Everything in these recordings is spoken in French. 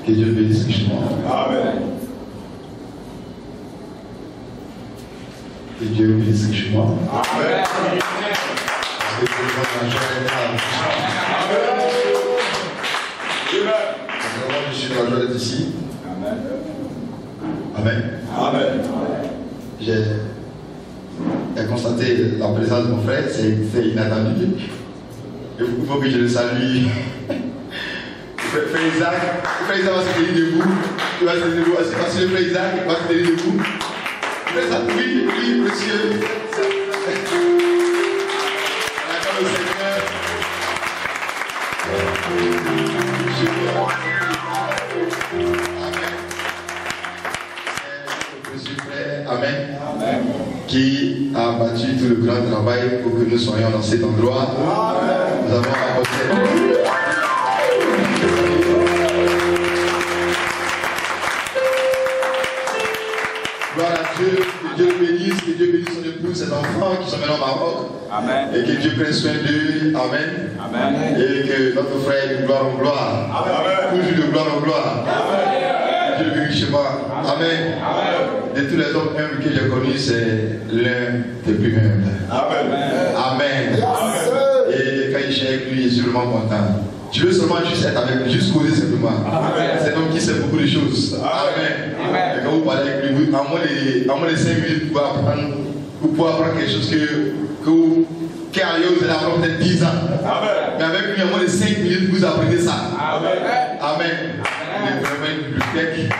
Que Dieu bénisse richement. Amen. Que Dieu bénisse richement. Amen. Parce que Dieu la joie est là. Vraiment, je suis dans la joie d'être ici. Amen. Amen. Amen. J'ai constaté la présence de mon frère, c'est inattendu. Il faut que je le salue. Frère Isaac va se tenir debout. Il va se tenir debout. Parce que le frère Isaac va se tenir debout. Frère Isaac, oui, monsieur. On acclame le Seigneur. Amen. Amen. Qui a battu tout le grand travail pour que nous soyons dans cet endroit. Amen. Nous avons apporté. Gloire à Dieu, que Dieu bénisse son épouse, ses enfants qui sont maintenant au Maroc. Amen. Et que Dieu prenne soin d'eux. Amen. Amen. Et que notre frère de gloire en gloire. Amen. Toujours de gloire en gloire. Amen. Dieu le bénisse chez moi. Amen. Amen. De tous les hommes humbles que j'ai connus, c'est l'un des plus humbles. Amen. Amen. Amen. Et quand il chante avec lui, je suis vraiment content. Je veux seulement juste être avec lui, juste causer simplement. C'est un homme qui sait beaucoup de choses. Amen. Amen. Et quand vous parlez avec lui, en moins de 5 minutes, vous pouvez apprendre quelque chose que ailleurs vous allez apprendre peut-être 10 ans. Amen. Mais avec lui, en moins de 5 minutes, vous apprenez ça. Amen. Amen. Il est vraiment une bibliothèque.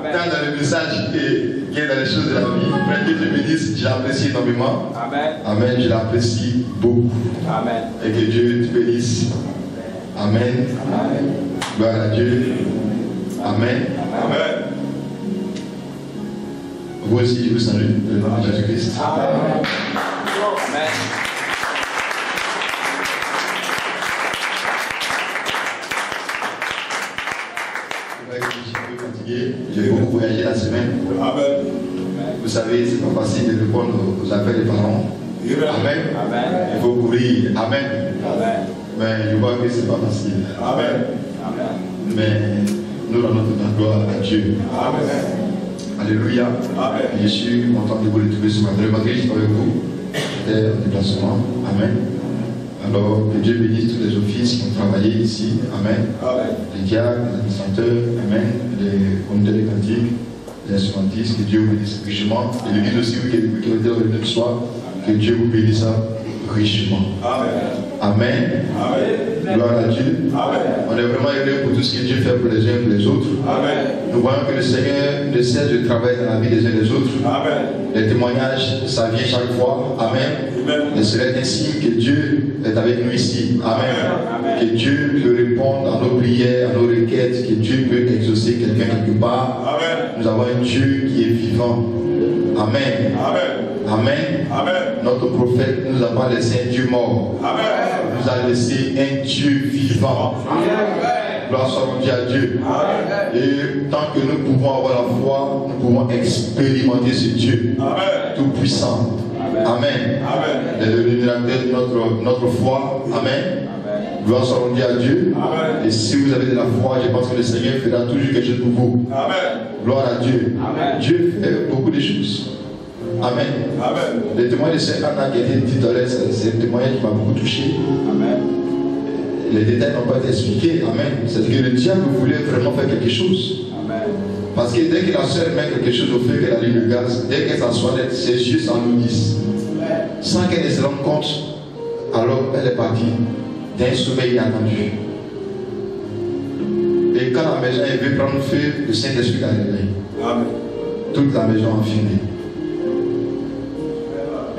Tant dans le message et dans les choses de la vie. Frère, que Dieu bénisse, je l'apprécie énormément. Amen. Amen, je l'apprécie beaucoup. Amen. Et que Dieu te bénisse. Amen. Amen. Gloire à Dieu. Amen. Amen. Vous aussi, je vous salue le nom de Jésus-Christ. Amen. Amen. J'ai beaucoup voyagé la semaine. Amen. Vous savez, c'est pas facile de répondre aux appels des parents. Amen. Amen. Il faut courir. Amen. Amen. Mais je vois que c'est pas facile. Amen. Amen. Mais nous rendons toute la gloire à Dieu. Amen. Alléluia. Amen. Je suis content de vous retrouver ce matin. Le matin, je suis avec vous. J'étais en déplacement. Amen. Alors, que Dieu bénisse tous les offices qui ont travaillé ici. Amen. Amen. Les diacres, les administrateurs. Amen. Les comités de cantiques, les instrumentistes. Que Dieu vous bénisse richement. Et l'église aussi, qui est réunie ce soir. Que Dieu vous bénisse richement. Amen. Amen. Amen. Gloire à Dieu. Amen. On est vraiment heureux pour tout ce que Dieu fait pour les uns et pour les autres. Amen. Nous voyons que le Seigneur ne cesse de travailler dans la vie des uns et des autres. Amen. Les témoignages, ça vient chaque fois. Amen. Amen. Et cela est un signe que Dieu est avec nous ici. Amen. Amen. Que Dieu peut répondre à nos prières, à nos requêtes, que Dieu peut exaucer quelqu'un quelque part. Amen. Nous avons un Dieu qui est vivant. Amen. Amen. Amen. Amen. Notre prophète nous a pas laissé un Dieu mort. Amen. Il nous a laissé un Dieu vivant. Amen. Gloire soit rendue à Dieu. Amen. Et tant que nous pouvons avoir la foi, nous pouvons expérimenter ce Dieu. Amen. Tout puissant. Amen. Amen. Il est le révélateur de notre foi. Amen. Gloire soit rendue à Dieu. Amen. Et si vous avez de la foi, je pense que le Seigneur fera toujours quelque chose pour vous. Amen. Gloire à Dieu. Amen. Dieu fait beaucoup de choses. Amen. Amen. Le témoignage de Saint Anna qui a été dit tout à l'heure, c'est un témoignage qui m'a beaucoup touché. Amen. Les détails n'ont pas été expliqués. Amen. C'est que le diable voulait vraiment faire quelque chose. Amen. Parce que dès que la soeur met quelque chose au feu, qu'elle allume le gaz, dès qu'elle s'assoit, ses yeux s'ennourdissent. Sans qu'elle ne se rende compte, alors elle est partie d'un sommeil inattendu. Et quand la maison est venue prendre feu, le Saint-Esprit a réveillé. Amen. Toute la maison a fumé.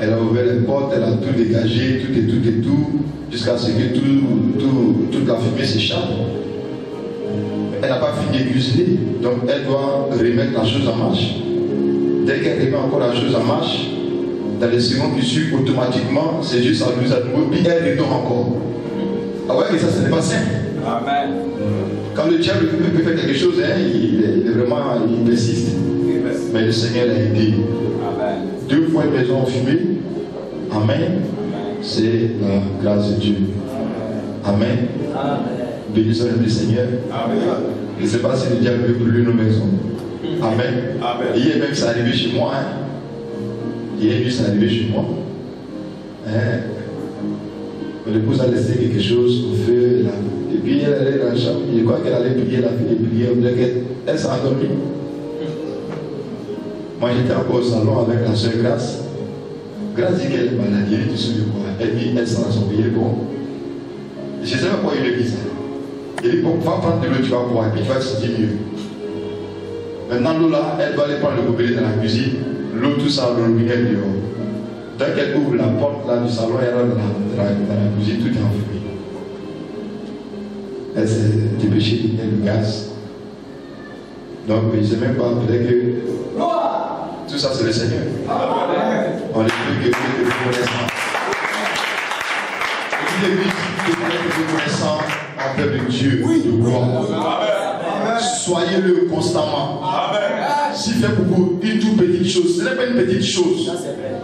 Elle a ouvert les portes, elle a tout dégagé, tout, jusqu'à ce que toute la fumée s'échappe. Elle n'a pas fini de cuisiner, donc elle doit remettre la chose en marche. Dès qu'elle remet encore la chose en marche, dans les secondes qui suivent, automatiquement, c'est juste à nous à nouveau, puis elle redonne encore. Ah ouais, mais ça, ce n'est pas simple. Amen. Quand le diable peut faire quelque chose, hein, il est vraiment, il persiste. Mais le Seigneur l'a aidé. Amen. 2 fois une maison en fumée. Amen. C'est la grâce de Dieu. Amen. Amen. Bénissons le Seigneur. Amen. Je ne sais pas si le diable veut brûler nos maisons. Amen. Amen. Hier même, c'est arrivé chez moi. Hein. Hier nuit, c'est arrivé chez moi. Hein. Mon épouse a laissé quelque chose au feu. Et puis elle allait dans la chambre. Je crois qu'elle allait prier, elle a fait des prières. On dirait qu'elle s'est endormie. Moi, j'étais encore au salon avec la soeur Grâce. Grâce dit qu'elle est malade. Elle dit, tu sais quoi? Elle dit, elle s'en a son billet. Bon. Je ne sais pas pourquoi il le dit ça. Il dit, bon, va prendre de l'eau, tu vas boire. Et puis tu vas te sentir mieux. Maintenant, l'eau là, elle va aller prendre le gobelet dans la cuisine. L'eau, tout ça, le robinet dehors. Dès qu'elle ouvre la porte là, du salon, elle rentre dans la cuisine, tout est enfoui. Elle s'est dépêchée d'éteindre le gaz. Donc, je ne sais même pas, peut-être que tout ça, c'est le Seigneur. On est plus que reconnaissant. Et puis, l'église est reconnaissant en peuple de Dieu, de gloire. Soyez-le constamment. S'il fait pour vous une toute petite chose, ce n'est pas une petite chose.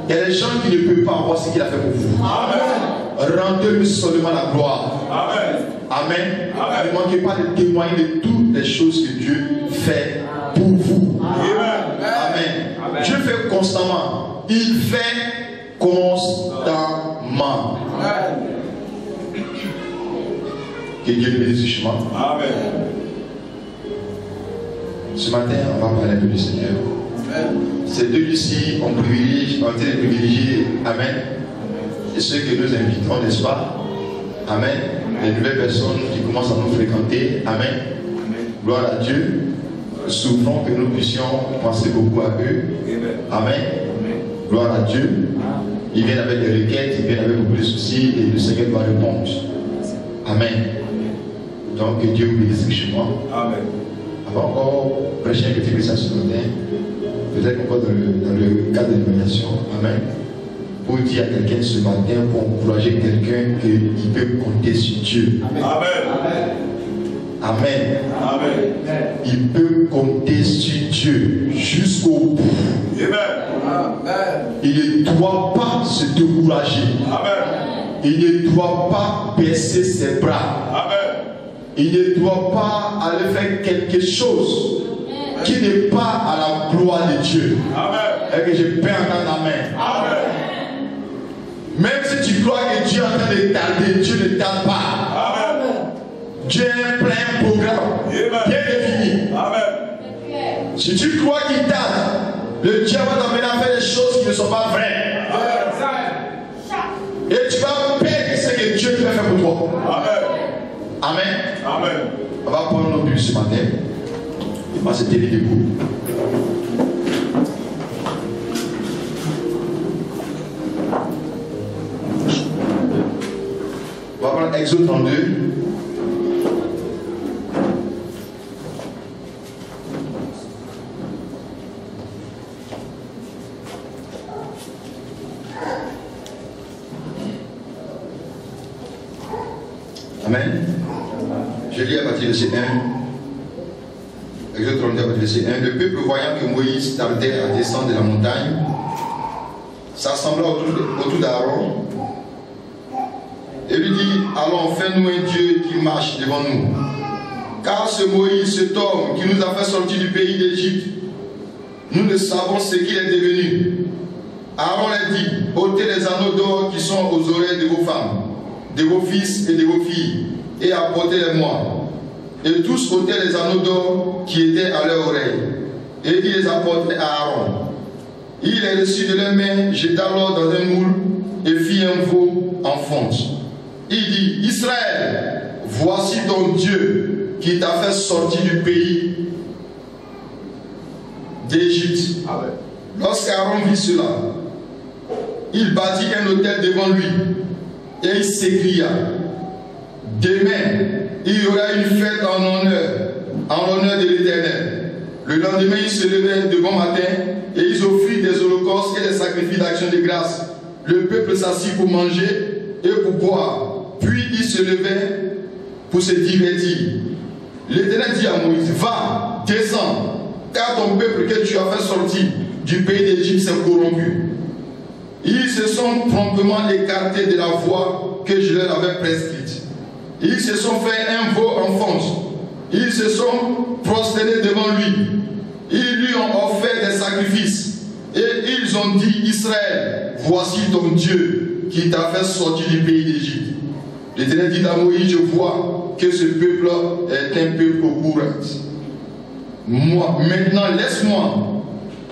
Il y a des gens qui ne peuvent pas avoir ce qu'il a fait pour vous. Rendez-lui seulement la gloire. Amen. Ne manquez pas de témoigner de toutes les choses que Dieu fait pour vous. Amen. Dieu fait constamment. Il fait constamment. Que Dieu bénisse ce chemin. Amen. Ce matin, on va parler un peu du Seigneur. Ces deux ici, on privilégie, on est privilégiés. Amen. Et ceux que nous invitons, n'est-ce pas? Amen. Les nouvelles personnes qui commencent à nous fréquenter. Amen. Gloire à Dieu. Souffrons que nous puissions penser beaucoup à eux. Amen. Gloire à Dieu. Ils viennent avec des requêtes, ils viennent avec beaucoup de soucis et le Seigneur doit répondre. Amen. Donc que Dieu vous bénisse richement. Amen. Avant encore prêcher un petit message ce matin, peut-être encore dans le cadre de l'évaluation. Amen. Pour dire à quelqu'un ce matin, pour encourager quelqu'un qu'il peut compter sur Dieu. Amen. Amen. Amen. Il peut compter sur Dieu jusqu'au bout. Amen. Il ne doit pas se décourager. Amen. Il ne doit pas baisser ses bras. Amen. Il ne doit pas aller faire quelque chose qui n'est pas à la gloire de Dieu. Amen. Et que je peux entendre amen. Amen. Même si tu crois que Dieu est en train de tarder, Dieu ne tarde pas. Amen. Dieu a un plein programme bien défini. Amen. Si tu crois qu'il tarde, le diable va t'amener à faire des choses qui ne sont pas vraies. Amen. Et tu vas perdre ce que Dieu peut faire pour toi. Amen. Amen. Amen. On va prendre nos buts ce matin. Il va se tenir debout. On va prendre Exode 32. Amen. Je lis à partir de verset 1. Exode 32 à partir de verset 1. Le peuple, voyant que Moïse tardait à descendre de la montagne, s'assembla autour d'Aaron et lui dit: allons, fais-nous un Dieu qui marche devant nous. Car ce Moïse, cet homme qui nous a fait sortir du pays d'Égypte, nous ne savons ce qu'il est devenu. Aaron leur dit: ôtez les anneaux d'or qui sont aux oreilles de vos femmes, de vos fils et de vos filles, et apportez-les-moi. Et tous ôtaient les anneaux d'or qui étaient à leurs oreilles, et ils les apportaient à Aaron. Il les reçut de leurs mains, jeta l'or dans un moule, et fit un veau en fonte. Il dit: Israël, voici ton Dieu qui t'a fait sortir du pays d'Égypte. Lorsqu'Aaron vit cela, il bâtit un autel devant lui, et il s'écria: demain, il y aura une fête en l'honneur de l'Éternel. Le lendemain, ils se levèrent de bon matin et ils offrirent des holocaustes et des sacrifices d'action de grâce. Le peuple s'assit pour manger et pour boire. Puis ils se levèrent pour se divertir. L'Éternel dit à Moïse: va, descends, car ton peuple que tu as fait sortir du pays d'Égypte s'est corrompu. Ils se sont promptement écartés de la voie que je leur avais prescrite. Ils se sont fait un veau en fonte. Ils se sont prosternés devant lui. Ils lui ont offert des sacrifices. Et ils ont dit, Israël, voici ton Dieu qui t'a fait sortir du pays d'Égypte. L'Éternel dit à Moïse, je vois que ce peuple est un peuple courant. Maintenant, laisse-moi.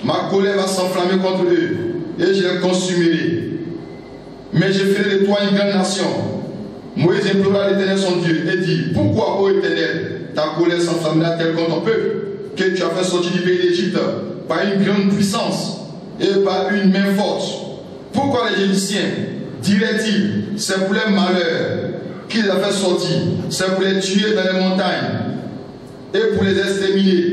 Ma colère va s'enflammer contre eux et je les consumerai. Mais je ferai de toi une grande nation. Moïse implora l'Éternel son Dieu et dit, pourquoi, ô Éternel, ta colère s'enflammera telle contre ton peuple que tu as fait sortir du pays d'Égypte par une grande puissance et par une main forte? Pourquoi les Égyptiens diraient-ils, c'est pour les malheurs qu'il les a fait sortir, c'est pour les tuer dans les montagnes et pour les exterminer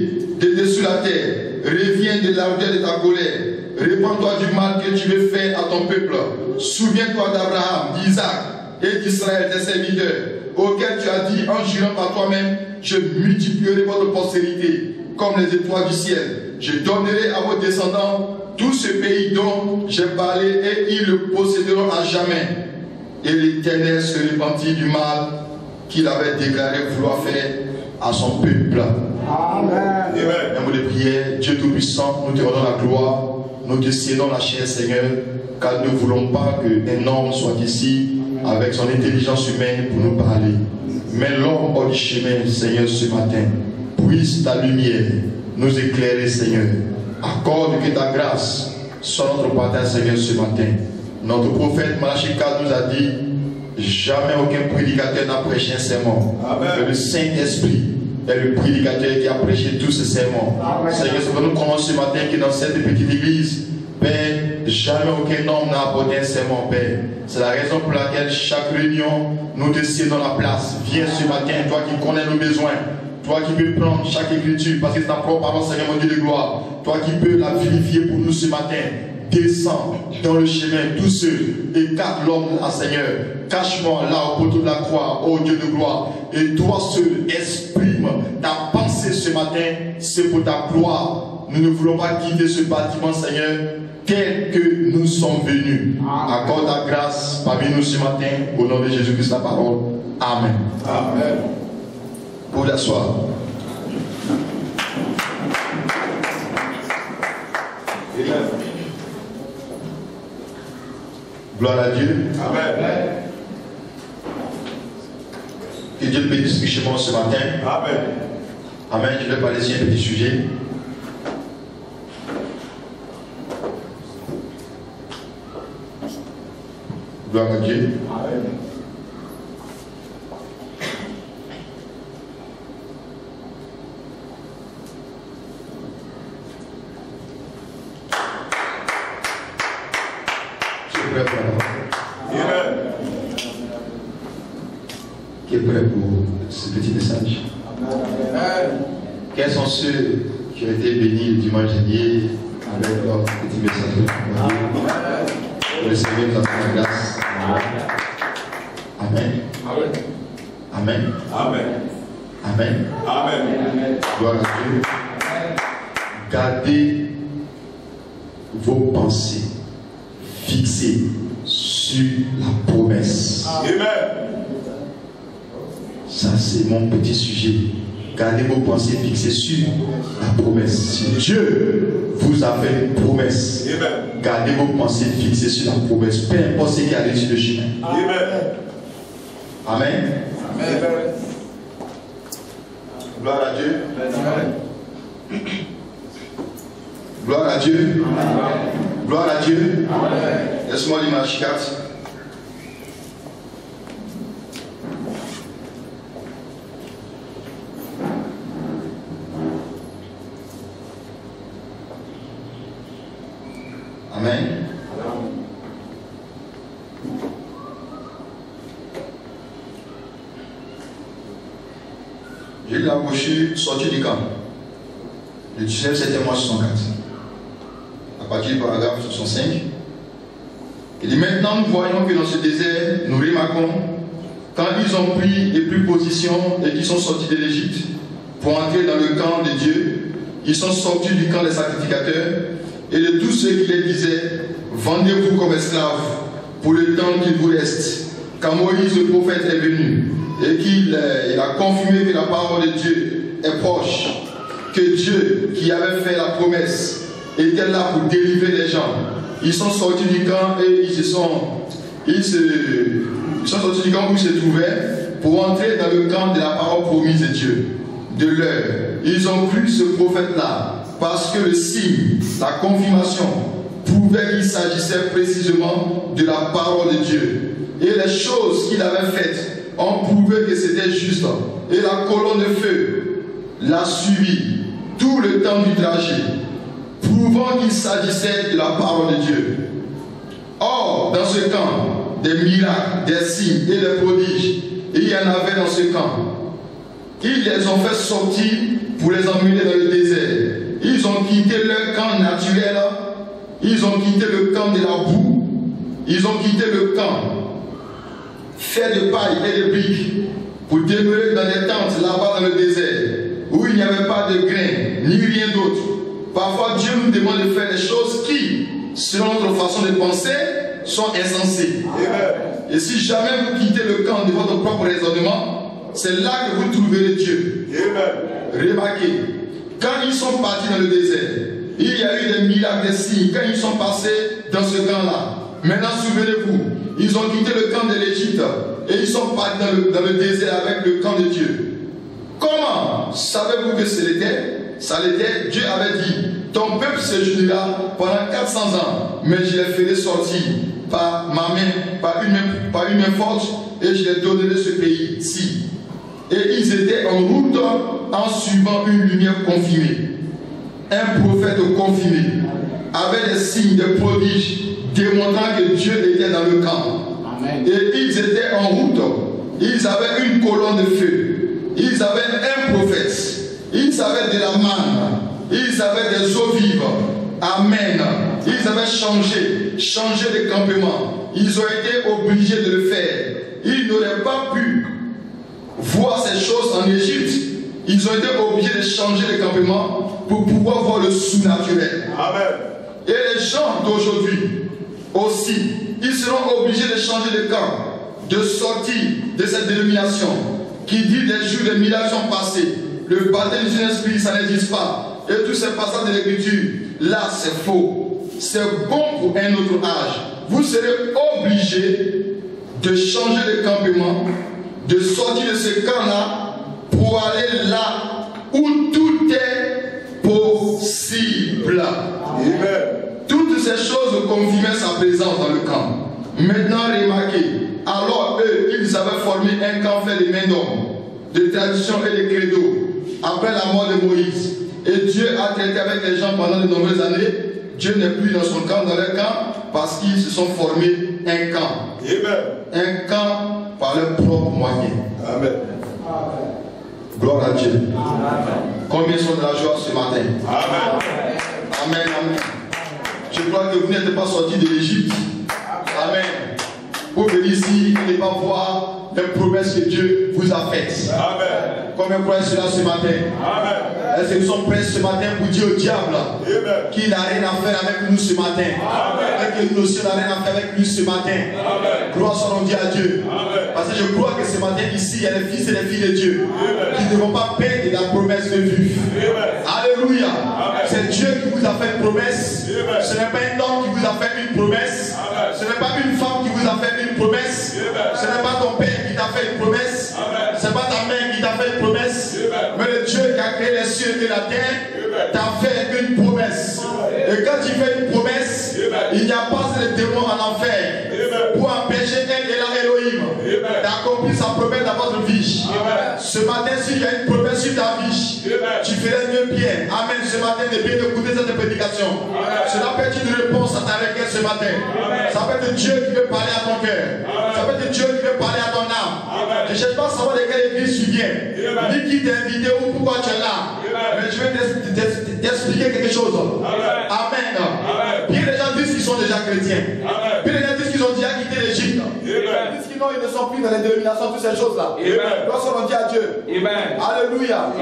de dessus la terre? Reviens de l'ardeur de ta colère, répands-toi du mal que tu veux faire à ton peuple. Souviens-toi d'Abraham, d'Isaac et d'Israël, tes serviteurs, auxquels tu as dit en jurant par toi-même, je multiplierai votre postérité comme les étoiles du ciel. Je donnerai à vos descendants tout ce pays dont j'ai parlé et ils le posséderont à jamais. Et l'Éternel se repentit du mal qu'il avait déclaré vouloir faire à son peuple. Amen. Un mot de prière. Dieu Tout-Puissant, nous te rendons la gloire, nous te cédons la chair, Seigneur, car nous ne voulons pas qu'un homme soit ici avec son intelligence humaine pour nous parler. Mais l'homme hors du chemin, Seigneur, ce matin, puisse ta lumière nous éclairer, Seigneur. Accorde que ta grâce soit notre partage, Seigneur, ce matin. Notre prophète Malachi 4 nous a dit, jamais aucun prédicateur n'a prêché un sermon. Mais le Saint-Esprit est le prédicateur qui a prêché tous ces sermons. Seigneur, c'est pour nous comprendre ce matin que dans cette petite église, Père, jamais aucun homme n'a apporté un sermon, Père. C'est la raison pour laquelle chaque réunion, nous te cédons la place. Viens ce matin, toi qui connais nos besoins, toi qui peux prendre chaque écriture, parce que c'est ta propre parole, Seigneur mon Dieu de gloire, toi qui peux la vérifier pour nous ce matin. Descends dans le chemin tout seul, écarte l'homme à Seigneur, cache-moi là au poteau de la croix, ô Dieu de gloire, et toi seul exprime ta pensée ce matin, c'est pour ta gloire. Nous ne voulons pas quitter ce bâtiment, Seigneur, tel que nous sommes venus. Accorde ta grâce parmi nous ce matin, au nom de Jésus-Christ la parole. Amen. Amen. Pour l'asseoir. Gloire à Dieu. Amen. Que Dieu bénisse richement ce matin. Amen. Amen. Je vais parler sur un petit sujet. Gloire à Dieu. Amen. Qui est prêt pour ce petit message? Quels sont ceux qui ont été bénis le dimanche dernier avec leur petit message? Pour le Seigneur nous a fait la grâce. Amen. Amen. Amen. Amen. Amen. Gloire à Dieu. Gardez vos pensées fixées sur la promesse. Amen. Ça, c'est mon petit sujet. Gardez vos pensées fixées sur la promesse. Si Dieu vous a fait une promesse, amen, gardez vos pensées fixées sur la promesse. Peu importe ce qui arrive sur le chemin. Amen. Amen. Amen. Gloire à Dieu. Amen. Gloire à Dieu. Amen. Gloire à Dieu. Laisse-moi lire Malachi 4. Amen. J'ai lu la brochure sortie du camp. Le 19 septembre 64. À partir du paragraphe 65. Il dit maintenant nous voyons que dans ce désert, nous remarquons, quand ils ont pris et pris position et qu'ils sont sortis de l'Égypte pour entrer dans le camp de Dieu, ils sont sortis du camp des sacrificateurs et de tous ceux qui les disaient, vendez-vous comme esclaves pour le temps qu'il vous reste. Quand Moïse le prophète est venu et qu'il a confirmé que la parole de Dieu est proche, que Dieu qui avait fait la promesse était là pour délivrer les gens. Ils sont sortis du camp et ils sont sortis du camp où ils se trouvaient pour entrer dans le camp de la parole promise de Dieu, de l'heure. Ils ont cru ce prophète-là parce que le signe, la confirmation, prouvait qu'il s'agissait précisément de la parole de Dieu. Et les choses qu'il avait faites ont prouvé que c'était juste. Et la colonne de feu l'a suivi tout le temps du trajet, prouvant qu'il s'agissait de la parole de Dieu. Or, dans ce camp, des miracles, des signes et des prodiges, il y en avait dans ce camp. Ils les ont fait sortir pour les emmener dans le désert. Ils ont quitté leur camp naturel, ils ont quitté le camp de la boue, ils ont quitté le camp fait de paille et de briques pour demeurer dans des tentes là-bas dans le désert, où il n'y avait pas de grain, ni rien d'autre. Parfois, Dieu nous demande de faire des choses qui, selon notre façon de penser, sont insensées. Et si jamais vous quittez le camp de votre propre raisonnement, c'est là que vous trouverez Dieu. Remarquez, quand ils sont partis dans le désert, il y a eu des miracles, des signes, quand ils sont passés dans ce camp-là. Maintenant, souvenez-vous, ils ont quitté le camp de l'Égypte et ils sont partis dans le désert avec le camp de Dieu. Comment savez-vous que ça l'était? Dieu avait dit, ton peuple séjournera pendant 400 ans, mais je les ferai sortir par ma main, par une main forte, et je les donnerai ce pays-ci. Et ils étaient en route en suivant une lumière confirmée. Un prophète confirmé, avec des signes, des prodiges, démontrant que Dieu était dans le camp. Amen. Et ils étaient en route. Ils avaient une colonne de feu. Ils avaient un prophète. Ils avaient de la manne. Ils avaient des eaux vives. Amen. Ils avaient changé de campement. Ils ont été obligés de le faire. Ils n'auraient pas pu voir ces choses en Égypte. Ils ont été obligés de changer de campement pour pouvoir voir le sous-naturel. Amen. Et les gens d'aujourd'hui aussi, ils seront obligés de changer de camp, de sortir de cette dénomination qui dit des jours, des milliards sont passés. Le baptême du Saint-Esprit, ça n'existe pas. Et tous ces passages de l'Écriture, là c'est faux. C'est bon pour un autre âge. Vous serez obligés de changer de campement, de sortir de ce camp-là pour aller là où tout est possible. Amen. Toutes ces choses confirmaient sa présence dans le camp. Maintenant, remarquez, alors eux, ils avaient formé un camp fait de main d'homme, de tradition et de credo, après la mort de Moïse. Et Dieu a traité avec les gens pendant de nombreuses années. Dieu n'est plus dans son camp, dans leur camp, parce qu'ils se sont formés un camp. Amen. Un camp par leurs propres moyens. Amen. Gloire à Dieu. Amen. Combien sont de la joie ce matin? Amen. Amen. Amen. Je crois que vous n'êtes pas sortis de l'Égypte. Amen. Pour venir ici et ne pas voir les promesses que Dieu vous a faites. Amen. Combien croient cela ce matin? Amen. Est-ce que nous sommes prêts ce matin pour dire au diable qu'il n'a rien à faire avec nous ce matin? Amen. Et que nous aussi n'avons rien à faire avec lui ce matin? Amen. Gloire soit rendue à Dieu. Amen. Parce que je crois que ce matin ici, il y a des fils et des filles de Dieu qui ne vont pas perdre la promesse de vue. Alléluia. C'est Dieu qui vous a fait une promesse. Amen. Ce n'est pas un homme qui vous a fait une promesse. Amen. Ce n'est pas une femme qui vous a fait une promesse. Amen. Ce n'est pas ton père qui t'a fait une promesse. Ce n'est pas ta mère qui t'a fait une promesse. Amen. Mais le Dieu qui a créé les cieux et la terre t'a fait une promesse. Et quand tu fais une promesse, il n'y a pas de démon en enfer pour empêcher elle et la Elohim d'accomplir sa promesse dans votre vie. Ce matin, s'il y a une promesse sur ta vie, tu ferais mieux bien. Amen. Ce matin, de bien écouter cette prédication. Cela peut être une réponse à ta requête ce matin. Ça peut être Dieu qui veut parler à ton cœur. Ça peut être Dieu qui veut parler à ton âme. Je ne cherche pas à savoir de quelle église tu viens, ni qui t'a invité ou pourquoi tu es là. Mais je vais t'expliquer quelque chose. Amen. Bien les gens disent qu'ils sont déjà chrétiens. Bien les gens disent qu'ils ont déjà quitté l'Égypte. Ils disent qu'ils ne sont plus dans les dénominations, toutes ces choses-là. Gloire soit rendue à Dieu. Alléluia.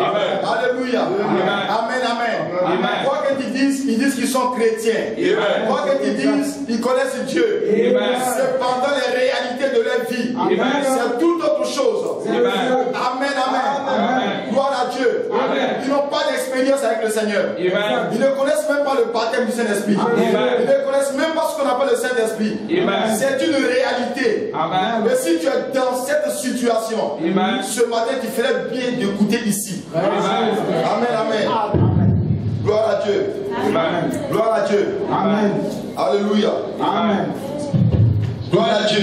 Alléluia. Amen. Amen. Quoi qu'ils disent, ils disent qu'ils sont chrétiens. Quoi qu'ils disent, ils connaissent Dieu. Cependant, les réalités de leur vie, c'est tout autre chose. Amen, amen. Gloire à Dieu. Ils n'ont pas d'expérience avec le Seigneur. Ils ne connaissent même pas le baptême du Saint-Esprit. Ils ne connaissent même pas ce qu'on appelle le Saint-Esprit. C'est une réalité. Mais si tu es dans cette situation, ce matin, tu ferais bien d'écouter ici. Amen, amen. Gloire à Dieu. Gloire à Dieu. Amen. Alléluia. Amen. Gloire à Dieu.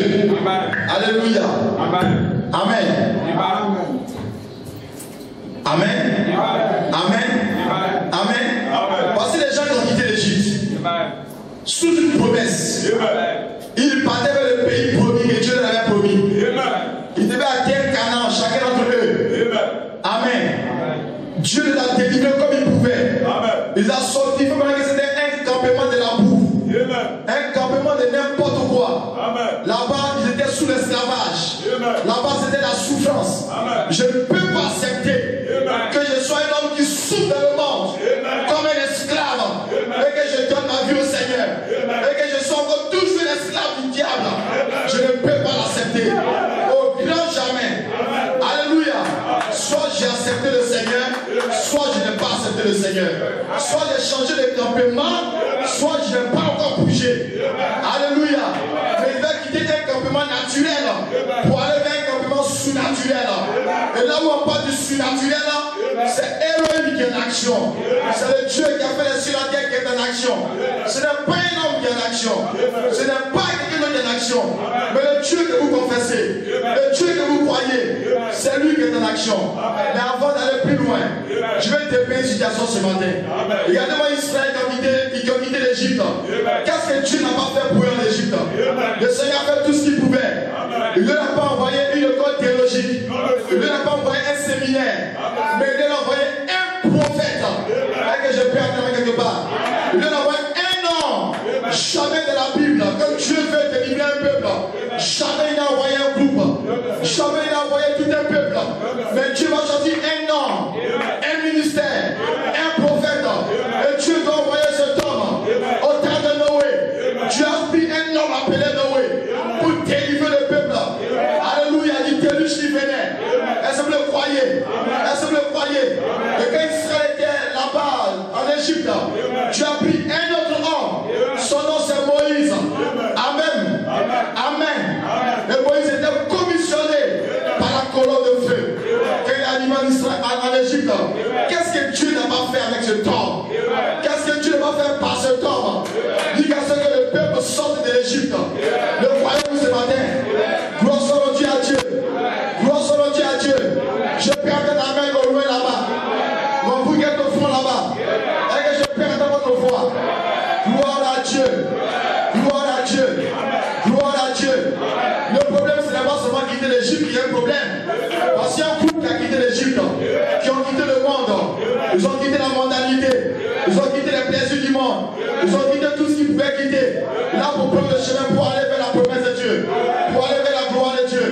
Alléluia. Amen. Amen. Amen. Amen. Voici les gens qui ont quitté l'Égypte sous une promesse. Ils partaient vers le pays promis que Dieu leur avait promis. Ils devaient atteindre Canaan, chacun d'entre eux. Amen. Dieu les a délivrés comme il pouvait. Il les a sortis. Il faut que c'était un campement de la bouffe. Un campement de n'importe quoi. Là-bas, ils étaient sous l'esclavage. Là-bas, c'était la souffrance. Je ne peux pas accepter que je sois un homme qui souffre dans le monde comme un esclave et que je donne ma vie au Seigneur et que je sois encore toujours l'esclave du diable. Je ne peux pas l'accepter. Au grand jamais. Alléluia. Soit j'ai accepté le Seigneur, soit je n'ai pas accepté le Seigneur. Soit j'ai changé de campement, soit je n'ai pas encore bougé. Alléluia. Mais il va quitter un campement naturel pour aller vers un campement sous-naturel. Et là où on parle du surnaturel, c'est Elohim qui est en action. C'est le Dieu qui a fait les cieux et la terre qui est en action. Ce n'est pas un homme qui est en action. Ce n'est pas quelqu'un d'autre qui est en action. Mais le Dieu que vous confessez, le Dieu que vous croyez, c'est lui qui est en action. Mais avant d'aller plus loin, je vais te faire une situation ce matin. Regardez-moi Israël qui ont quitté l'Égypte. Qu'est-ce que Dieu n'a pas fait pour eux en Égypte? Le Seigneur a fait tout ce qu'il pouvait. Il ne leur a pas envoyé une école théologique. Il ne leur a pas envoyé un séminaire. Mais il leur a envoyé un prophète. Et que je peux entendre quelque part. Il leur a envoyé un homme. Jamais de la Bible, quand Dieu veut délivrer un peuple, jamais il n'a envoyé un groupe. Jamais il n'a envoyé tout un peuple. Mais Dieu va choisir un homme, un ministère, un prophète. Et Dieu doit envoyer cet homme au temps de Noé. Dieu a pris un homme appelé Noé pour délivrer le peuple. Alléluia, il déluge qui venait. Est-ce que vous le croyez? Est-ce que vous le croyez? Et quand Israël était là-bas en Égypte, Dieu a pris un autre homme. Son nom c'est Moïse. Amen. Amen. Et Moïse était commissionné par la colonne de feu. Quand il est arrivé en Égypte, qu'est-ce que Dieu n'a pas fait avec cet homme? Qu'est-ce que Dieu n'a pas fait par cet homme? Dit qu'à ce que le peuple sorte de l'Égypte. Le croyez-vous ce matin? Gloire soit Dieu à Dieu. Gloire soit Dieu à Dieu. Je perds la main au loin là-bas. Mon bouquet au fond là-bas. Et que je perds votre voix. Gloire à Dieu. Gloire à Dieu. Gloire à Dieu. Le problème, ce n'est pas seulement quitter l'Égypte qui est un problème. Parce qu'il y a un couple qui a quitté l'Égypte, qui ont quitté le monde. Ils ont quitté la mondanité. Ils ont quitté les plaisirs du monde. Ils ont quitté tout ce qu'ils pouvaient quitter. Là, pour prendre le chemin pour aller vers la promesse de Dieu. Pour aller vers la gloire de Dieu.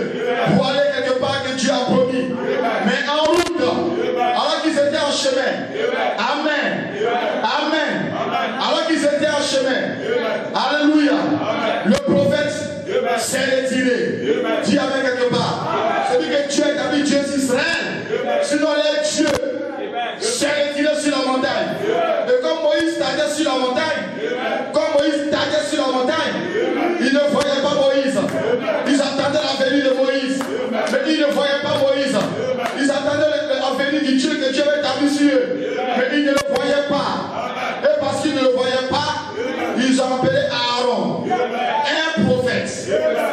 Pour aller quelque part que Dieu a promis. Mais en route, alors qu'ils étaient en chemin. Amen. Amen. Alors qu'ils étaient en chemin. Alléluia. Le prophète s'est retiré. Dis avec quelque part. Celui que Dieu a établi, Dieu d'Israël. Sinon, les dieux s'est retiré sur la montagne. Et comme Moïse tardait sur la montagne, ils ne voyaient pas Moïse. Ils attendaient la venue de Moïse. Mais ils ne voyaient pas Moïse. Ils attendaient la venue du Dieu que Dieu avait établi sur eux. Mais ils ne le voyaient pas. Et parce qu'ils ne le voyaient pas, ils ont appelé Aaron un prophète.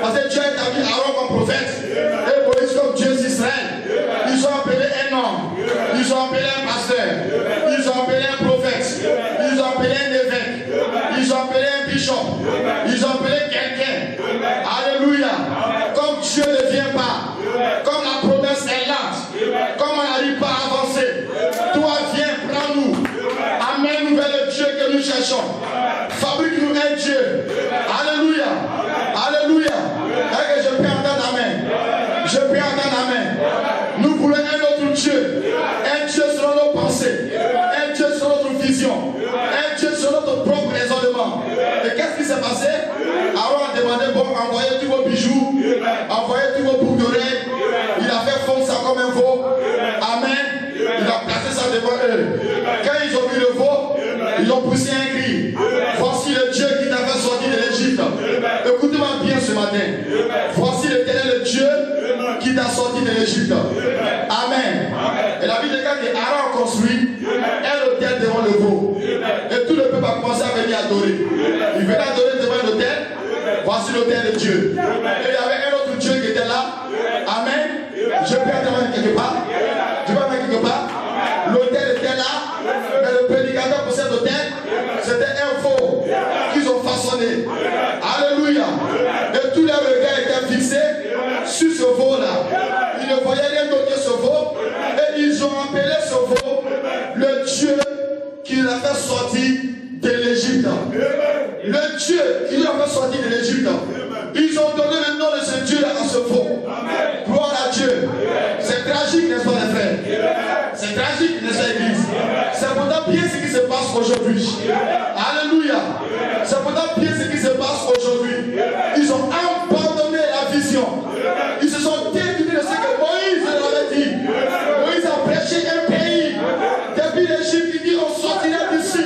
Parce que Dieu a établi Aaron comme prophète. Et Moïse comme Dieu d'Israël. Ils ont appelé un homme. Ils ont appelé un pasteur. Ils ont appelé un prophète. Ils ont appelé un évêque. Ils ont appelé un bishop. Ils ont appelé quelqu'un. Alléluia. Comme Dieu ne vient pas. Comme la promesse est lente. Comme on n'arrive pas à avancer. Toi viens, prends-nous. Amène-nous vers le Dieu que nous cherchons. Fabrique-nous un Dieu. Alléluia. Alléluia. Et que je peux entendre amen. Je peux entendre amen. Nous voulons un autre Dieu. Un Dieu selon nos pensées. Un Dieu selon notre vision. Un Dieu selon notre propre raisonnement. Et qu'est-ce qui s'est passé? Aaron a demandé, bon, envoyez tous vos bijoux. Envoyez tous vos boucles d'oreilles. commencé à venir adorer. Il venait adorer devant l'autel. Voici l'autel de Dieu. Et il y avait un autre Dieu qui était là. Amen. Je peux être quelque part. Je peux être quelque part. L'autel était là. Mais le prédicateur pour cet autel, c'était un faux qu'ils ont façonné. Alléluia. Et tous les regards étaient fixés sur ce faux-là. Ils ne voyaient rien d'autre que ce faux. Et ils ont appelé ce faux le Dieu qui l'a fait sortir de l'Égypte. Le Dieu qui l'a fait sortir de l'Égypte. Ils ont donné le nom de ce Dieu-là à ce faux. Gloire à Dieu. C'est tragique, n'est-ce pas, les frères? C'est tragique, n'est-ce pas, l'église? C'est pourtant bien ce qui se passe aujourd'hui. Alléluia. C'est pourtant bien ce qui se passe aujourd'hui. Ils ont abandonné la vision. Ils se sont détournés de ce que Moïse leur avait dit. Moïse a prêché un pays. Depuis l'Égypte, il dit on sortira d'ici.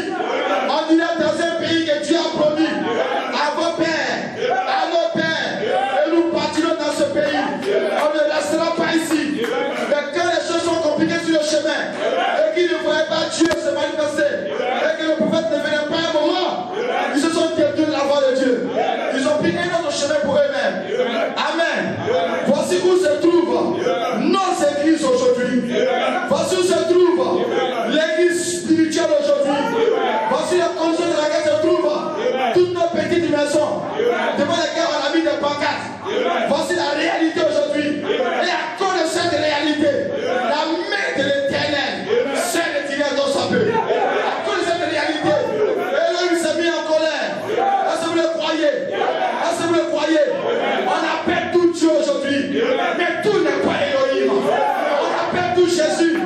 On ira dans un pays que Dieu a promis à vos pères, à nos pères. Et nous partirons dans ce pays. On ne restera pas ici. Mais quand les choses sont compliquées sur le chemin, et qu'ils ne voyaient pas Dieu se manifester, et que le prophète ne venait pas un moment, ils se sont détournés de la voie de Dieu. Ils ont pris un autre chemin pour eux-mêmes. Amen. Voici où se trouve nos églises aujourd'hui. Voici où se trouve l'église spirituelle aujourd'hui. Voici la condition dans laquelle se trouve toutes nos petites maisons devant lesquelles on a mis des pancartes. Voici la réalité aujourd'hui. Et à cause de cette réalité, la main de l'Éternel s'est retirée dans sa paix. À cause de cette réalité, Elohim s'est mis en colère. Est-ce que vous le croyez? Est-ce que vous le croyez? On appelle tout Dieu aujourd'hui, mais tout n'est pas Elohim. On appelle tout Jésus,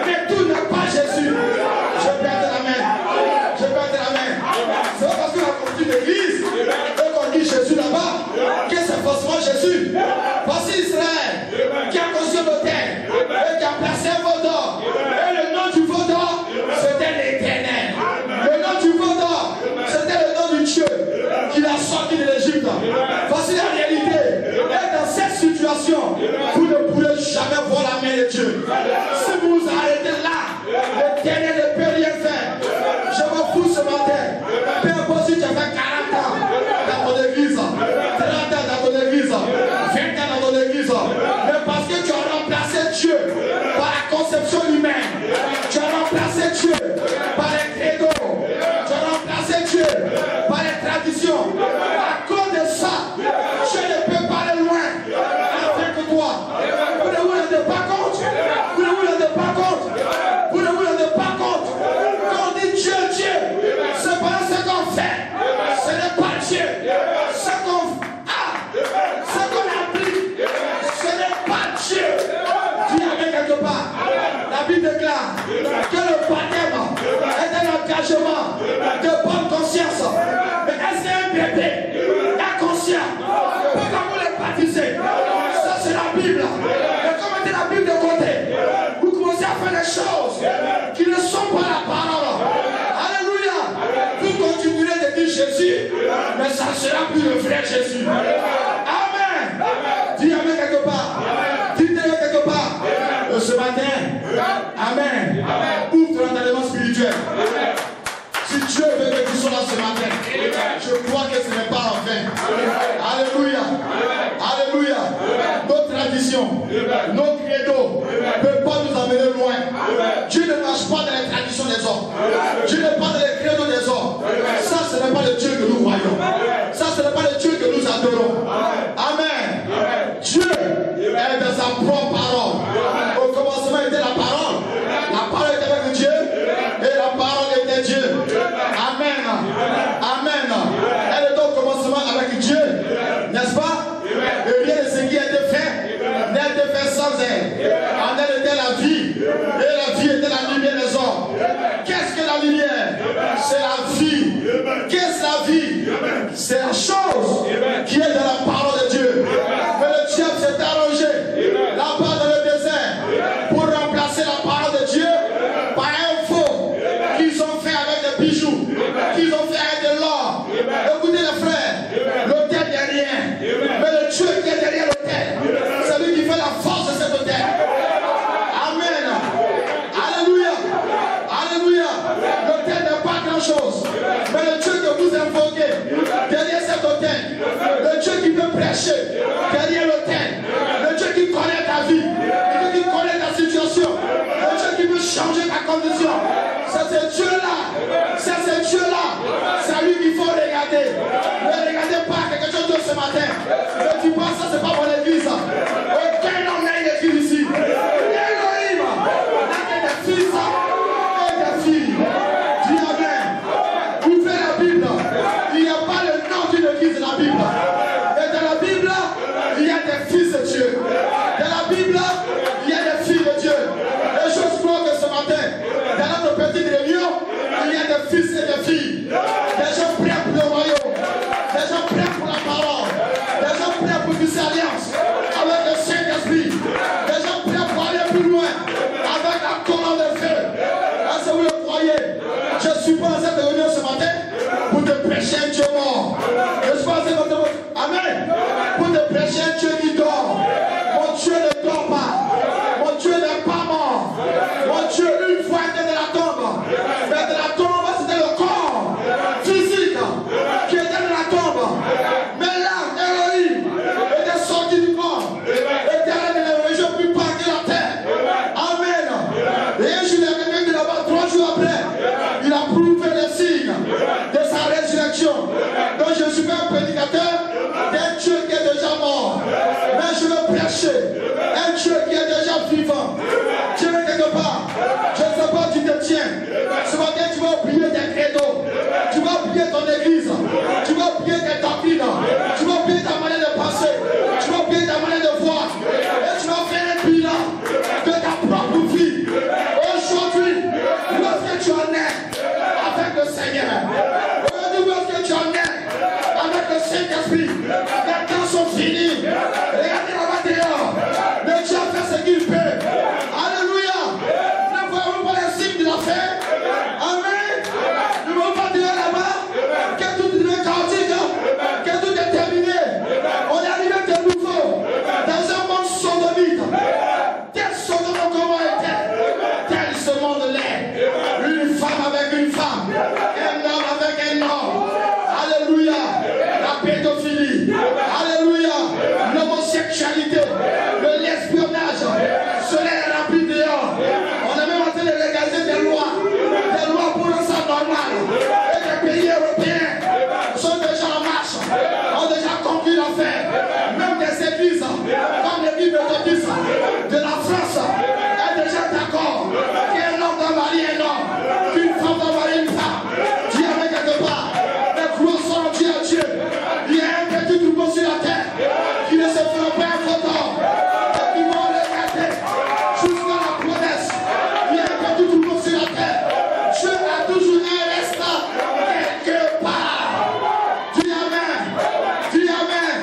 mais tout n'est pas Jésus. Je perds la main. Je perds la main. C'est pas parce qu'on a construit l'église et qu'on dit Jésus là-bas que c'est forcément Jésus. Voici Israël qui a construit l'autel et qui a placé un veau d'or. Et le nom du veau d'or, c'était l'Éternel. Le nom du veau d'or, c'était le nom du Dieu qui l'a sorti de l'Égypte. Voici la réalité. Et dans cette situation, vous ne pourrez jamais voir la main de Dieu. Si vous vous arrêtez là, l'Éternel ne peut rien faire. Je m'en fous ce matin. Peu importe si tu as fait 40 ans dans ton église, 30 ans dans ton église, 20 ans dans ton église, mais parce que tu as remplacé Dieu par la conception humaine, tu as remplacé Dieu par les credos, tu as remplacé Dieu par les traditions. À cause de ça, Dieu ne peut pas aller loin avec toi. Vous ne vous rendez pas compte. Vous ne vous rendez pas compte. Vous ne vous rendez pas compte. Quand on dit Dieu, Dieu, c'est pas ce qu'on fait. Ce n'est pas Dieu. Ce qu'on applique, ce n'est pas Dieu. Dis avec quelque part. La Bible déclare que le baptême est un engagement de bonne conscience. Mais est-ce qu'un bébé inconscient peut vous le baptiser? Ça c'est la Bible. Mais comme mettez la Bible de côté, vous commencez à faire des choses qui ne sont pas la parole. Alléluia. Vous continuerez de dire Jésus, mais ça ne sera plus le vrai Jésus. Amen. Dis Amen quelque part. Dites-le quelque part. Ce matin, Amen. Ouvre ton entendement spirituel. Si Dieu veut que tu sois là ce matin, je crois que ce n'est pas en vain. Alléluia. Alléluia. Nos traditions, nos credos ne peuvent pas nous amener loin. Dieu ne marche pas dans les traditions des hommes. Dieu ne parle dans les credos des hommes. Ça, ce n'est pas le Dieu que nous voyons. Ça, ce n'est pas le Dieu que nous adorons. Amen. Dieu est dans sa propre parole. Au commencement était la parole. La parole était avec Dieu et la parole était Dieu. Amen. Amen. Elle est au commencement avec Dieu. N'est-ce pas? Et rien de ce qui a été fait n'a été fait sans elle. En elle était la vie. Et la vie était la lumière des hommes. Qu'est-ce que la lumière? C'est la vie. Qu'est-ce la vie? condition. C'est ce Dieu-là. C'est ce Dieu-là. C'est à lui qu'il faut regarder. Ne regardez pas quelque chose de ce matin. Ne dis pas ça, c'est pas mon église. Aucun homme n'a une église ici. Elohim n'a que des fils et des filles. Dis Amen. Ouvrez la Bible. Il n'y a pas le nom d'une église dans la Bible. Et dans la Bible, il y a des fils de Dieu. Dans la Bible, il y a des filles de Dieu. Et je crois que ce matin, dans notre petite réunion, il y a des fils et des filles. Des gens prêts pour le royaume. Des gens prêts pour la parole. Des gens prêts pour une alliance avec le Saint-Esprit. Des gens prêts pour aller plus loin avec la colonne de feu. Est-ce que vous le croyez? Je ne suis pas dans cette réunion ce matin pour te prêcher un Dieu mort. Je suis pas dans cette réunion. Amen. Pour te prêcher un Dieu qui dort. Mon Dieu ne dort pas. Mon Dieu n'est pas mort. Mon Dieu, une fois, était dans la tombe. Mais dans la tombe, c'était le corps physique qui était dans la tombe. Mais là, Elohim était sorti du corps. Était allé dans les régions plus bas que la terre. Amen. Et un jour, il est revenu de là-bas, 3 jours après. Il a prouvé les signes de sa résurrection. Donc je suis pas un prédicateur d'un Dieu qui est déjà mort. Mais je veux prêcher un Dieu qui est déjà vivant. Tu es quelque part. Je ne sais pas où tu te tiens. Ce matin, tu vas oublier tes credos. Tu vas oublier ton église. Tu vas oublier tes doctrines. Tu vas oublier ta manière de penser. Tu vas oublier ta manière de voir. Et tu vas faire un bilan de ta propre vie. Aujourd'hui, où est-ce que tu en es avec le Seigneur? Aujourd'hui, où est-ce que tu en es avec le Saint-Esprit? Les temps sont finis. Regardez là-bas dehors. Mais Dieu a fait ce qu'il peut. Alléluia. Ne voyons pas les signes de la fin. Amen. Ne voyons pas dehors là-bas que tout est chaotique, que tout est terminé. On est arrivé de nouveau dans un monde sodomite. Tel Sodome comment était, tel ce monde l'est. Une femme avec une femme, un homme avec un homme. Alléluia. La pédophilie. Alléluia. L'homosexualité. Le l'espionnage. Cela est rempli dehors. On est même en train de légaliser des lois pour rendre ça normal. Et les pays européens sont déjà en marche, ont déjà conclu l'affaire. Même des églises, comme l'église méthodiste de la France, est déjà d'accord qu'un homme doit marier un homme, qu'une femme doit marier une femme. Dieu avec quelque part. Mais gloire soit rendue à Dieu. Il y a un petit troupeau sur la terre qui ne se fera pas un photo. Et qui vont regarder jusqu'à la promesse. Il y a un petit troupeau sur la terre. Dieu a toujours un restant quelque part. Dis Amen. Dis Amen.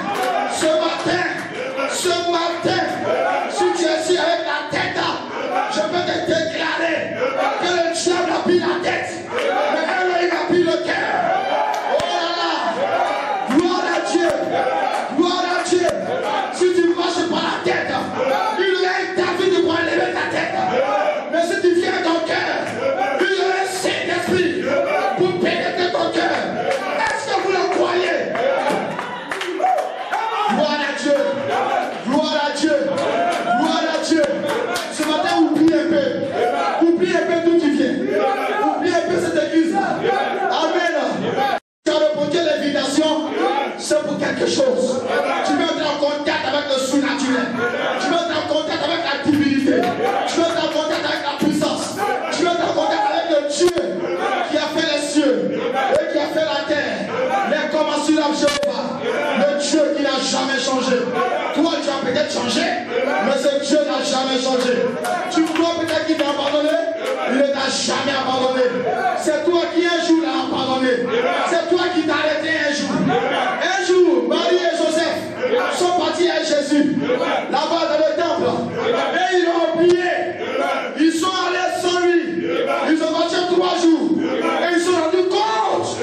Ce matin, si tu es ici avec la tête, je peux te déclarer que le diable a pris la tête, mais Elohim a pris le cœur. Oh là là, gloire à Dieu, gloire à Dieu. Si tu marches par la tête, il y a un David pour enlever ta tête. Mais si tu viens ton cœur, il y a un Saint-Esprit pour pénétrer ton cœur. Est-ce que vous le croyez? Gloire à Dieu, gloire à Dieu, gloire à Dieu. Ce matin, oublie un peu d'où tu viens. Oublie un peu cette église. Amen. Tu as répondu à l'invitation, c'est pour quelque chose. Tu veux être en contact avec le surnaturel. Tu veux être en contact avec la divinité. Tu veux être en contact avec la puissance. Tu veux être en contact avec le Dieu qui a fait les cieux et qui a fait la terre. Les commensurables Jéhovah. Le Dieu qui n'a jamais changé. Toi, tu as peut-être changé, mais ce Dieu n'a jamais changé. Tu crois peut-être qu'il t'a abandonné, il ne t'a jamais abandonné. C'est toi qui un jour l'as abandonné. C'est toi qui t'as arrêté un jour. Un jour, Marie et Joseph sont partis avec Jésus, là-bas dans le temple, et ils l'ont oublié. Ils sont allés sans lui. Ils ont marché 3 jours, et ils se sont rendus compte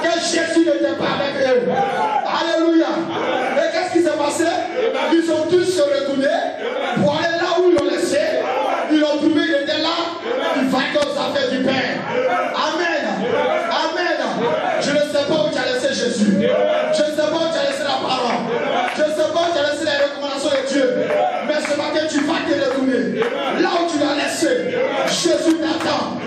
que Jésus n'était pas avec eux. Alléluia. Et qu'est-ce qui s'est passé? Ils ont tous se retourné pour aller là où ils l'ont laissé. Ils l'ont trouvé, il était là. Il va aux affaires du Père. Amen. Amen. Je ne sais pas où tu as laissé Jésus. Je ne sais pas où tu as laissé la parole. Je ne sais pas où tu as laissé les recommandations de Dieu. Mais ce matin, tu vas te retourner. Là où tu l'as laissé, Jésus t'attend.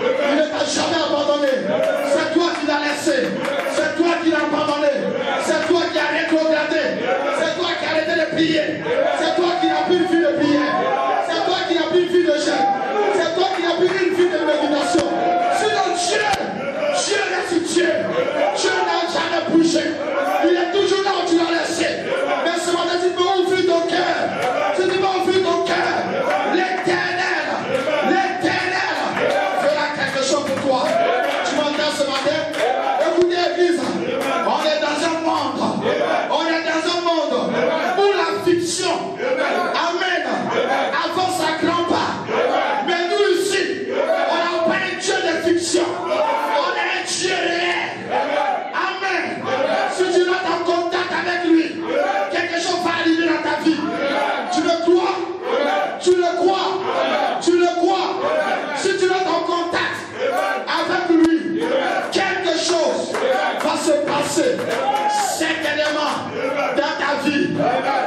Certainement, dans ta vie,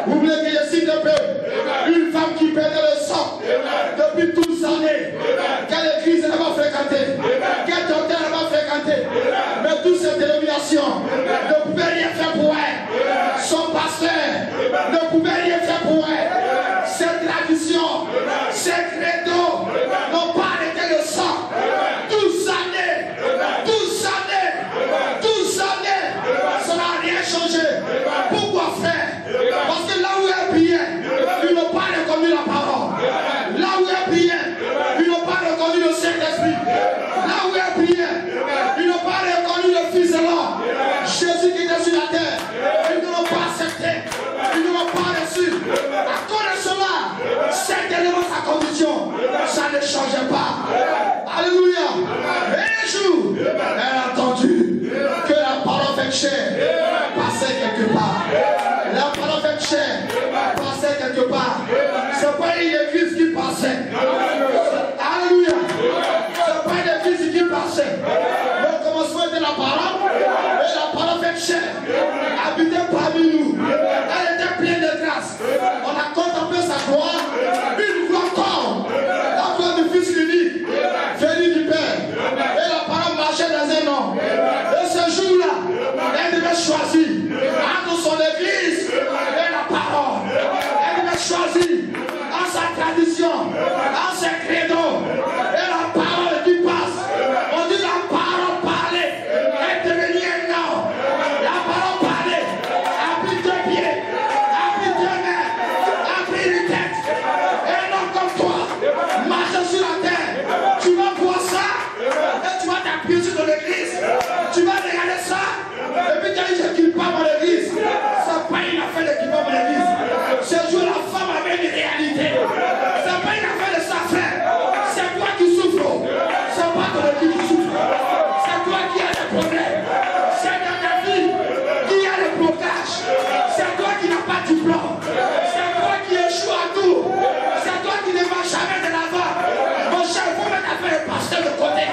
oubliez que je cite un peu une femme qui perdait le sang depuis toutes ces années, quelle église elle va fréquenter, quel docteur elle va fréquenter, mais toutes ces dénominations ne pouvaient rien faire pour elle. Son pasteur ne pouvait rien faire pour elle. Ces traditions, ces credos n'ont pas arrêté le sang. 12 années, 12 années, 12 années, ça n'a rien changé. Pourquoi faire? Parce que là où elle priait, ils n'ont pas reconnu la parole. Là où elle priait, ils n'ont pas reconnu le Saint-Esprit. Là où elle priait, ils n'ont pas reconnu le Fils de l'homme. Jésus qui était sur la terre, ils ne l'ont pas accepté. Ils ne l'ont pas reçu. À cause de cela, certainement sa condition, ça ne changeait pas. Alléluia. Et un jour, elle a entendu que la parole fait chair passait quelque part. La parole fait chair passait quelque part. C'est pas une église qui passait. Alléluia. C'est pas une église qui passait. Le commencement était la parole. Et la parole fait chair habitait parmi nous. Elle était pleine de grâce. On a contemplé sa gloire. Une gloire comme la gloire du Fils unique, venu du Père. Et la parole marchait dans un homme. Et ce jour-là, elle devait choisir entre son église et la parole. Elle devait choisir en sa tradition, en ses credos, et la parole qui passe. On dit la parole parlait, elle devenait un homme. La parole parlait, a pris 2 pieds, a pris 2 mains, a pris une tête. Et un homme comme toi, marche sur la terre. Tu vas voir ça, et tu vas t'appuyer sur ton église. Tu vas regarder ça, et puis tu vas dire je n'équipe pas mon église. C'est pas une affaire d'équiper mon église. Ce jour, la femme avait une réalité. C'est pas une affaire de sa frère. C'est toi qui souffres. C'est pas ton église qui souffre. C'est toi qui as des problèmes. C'est dans ta vie qui a des blocages. C'est toi qui n'as pas de diplôme. C'est toi qui échoue à tout. C'est toi qui ne vas jamais de l'avant. Mon cher, il faut mettre un peu le pasteur de côté.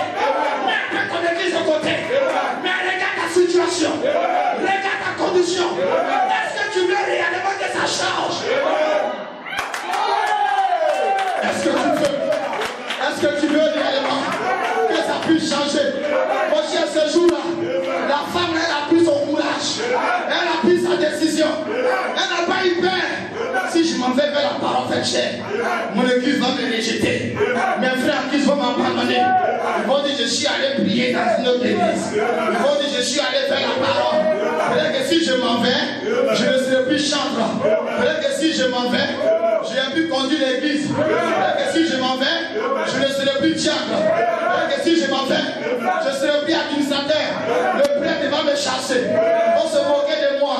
Mets un peu ton église de côté. Mais regarde ta situation. Regarde ta condition. Est-ce que tu veux réellement que ça change? Est-ce que tu veux réellement que ça puisse changer? Mon cher, ce jour-là, la femme, elle a pris son courage. Elle a pris sa décision. Elle n'a pas eu peur. Si je m'en vais vers la parole faite chair, mon église va me rejeter. Mes frères qui vont m'abandonner. Ils vont dire je suis allé prier dans une autre église. Ils vont dire je suis allé faire la parole. Peut-être que si je m'en vais, je ne serai plus chantre. Peut-être que si je m'en vais, je n'ai plus conduire l'église. Peut-être que si je m'en vais, je ne serai plus diacre. Peut-être que si je m'en vais, je ne serai plus administrateur. Le prêtre va me chasser. Ils vont se moquer de moi.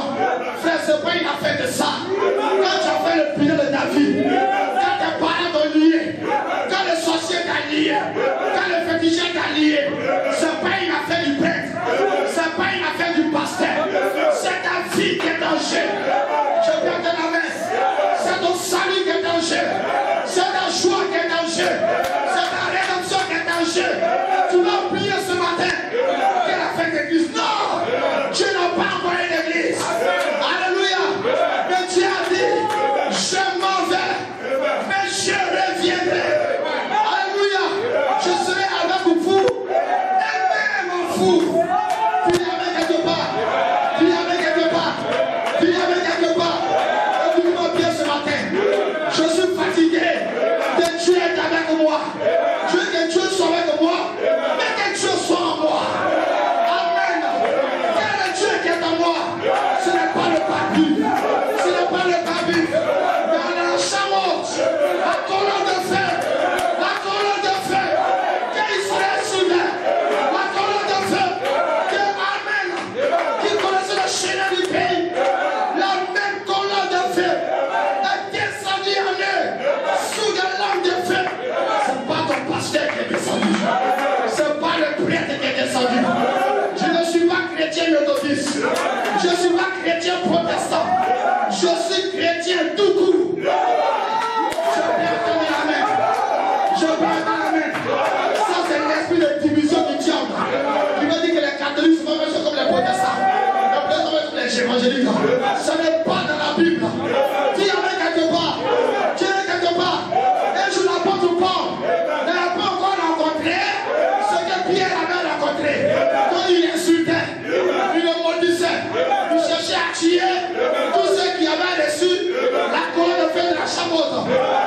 Frère, ce n'est pas une affaire de ça. Quand tu as fait le bilan de ta vie, quand tes parents t'ont lié, quand le sorcier t'a lié, quand le féticheur t'a lié, ce n'est pas une affaire du prêtre. Ce n'est pas une affaire du pasteur. C'est ta vie qui est en jeu. Je perds de la messe. C'est ton salut qui est en jeu. C'est ta joie qui est en jeu. C'est ta rédemption qui est en jeu. Tu vas prier ce matin. Quelle affaire d'église? Non! Dieu n'a les évangéliques. Ce n'est pas dans la Bible. Dis Amen quelque part. Dis Amen quelque part. Un jour l'apôtre Paul n'avait pas encore rencontré ce que Pierre avait rencontré. Quand il insultait, il le maudissait, il cherchait à tuer tous ceux qui avaient reçu la colonne de feu de la Chamotte.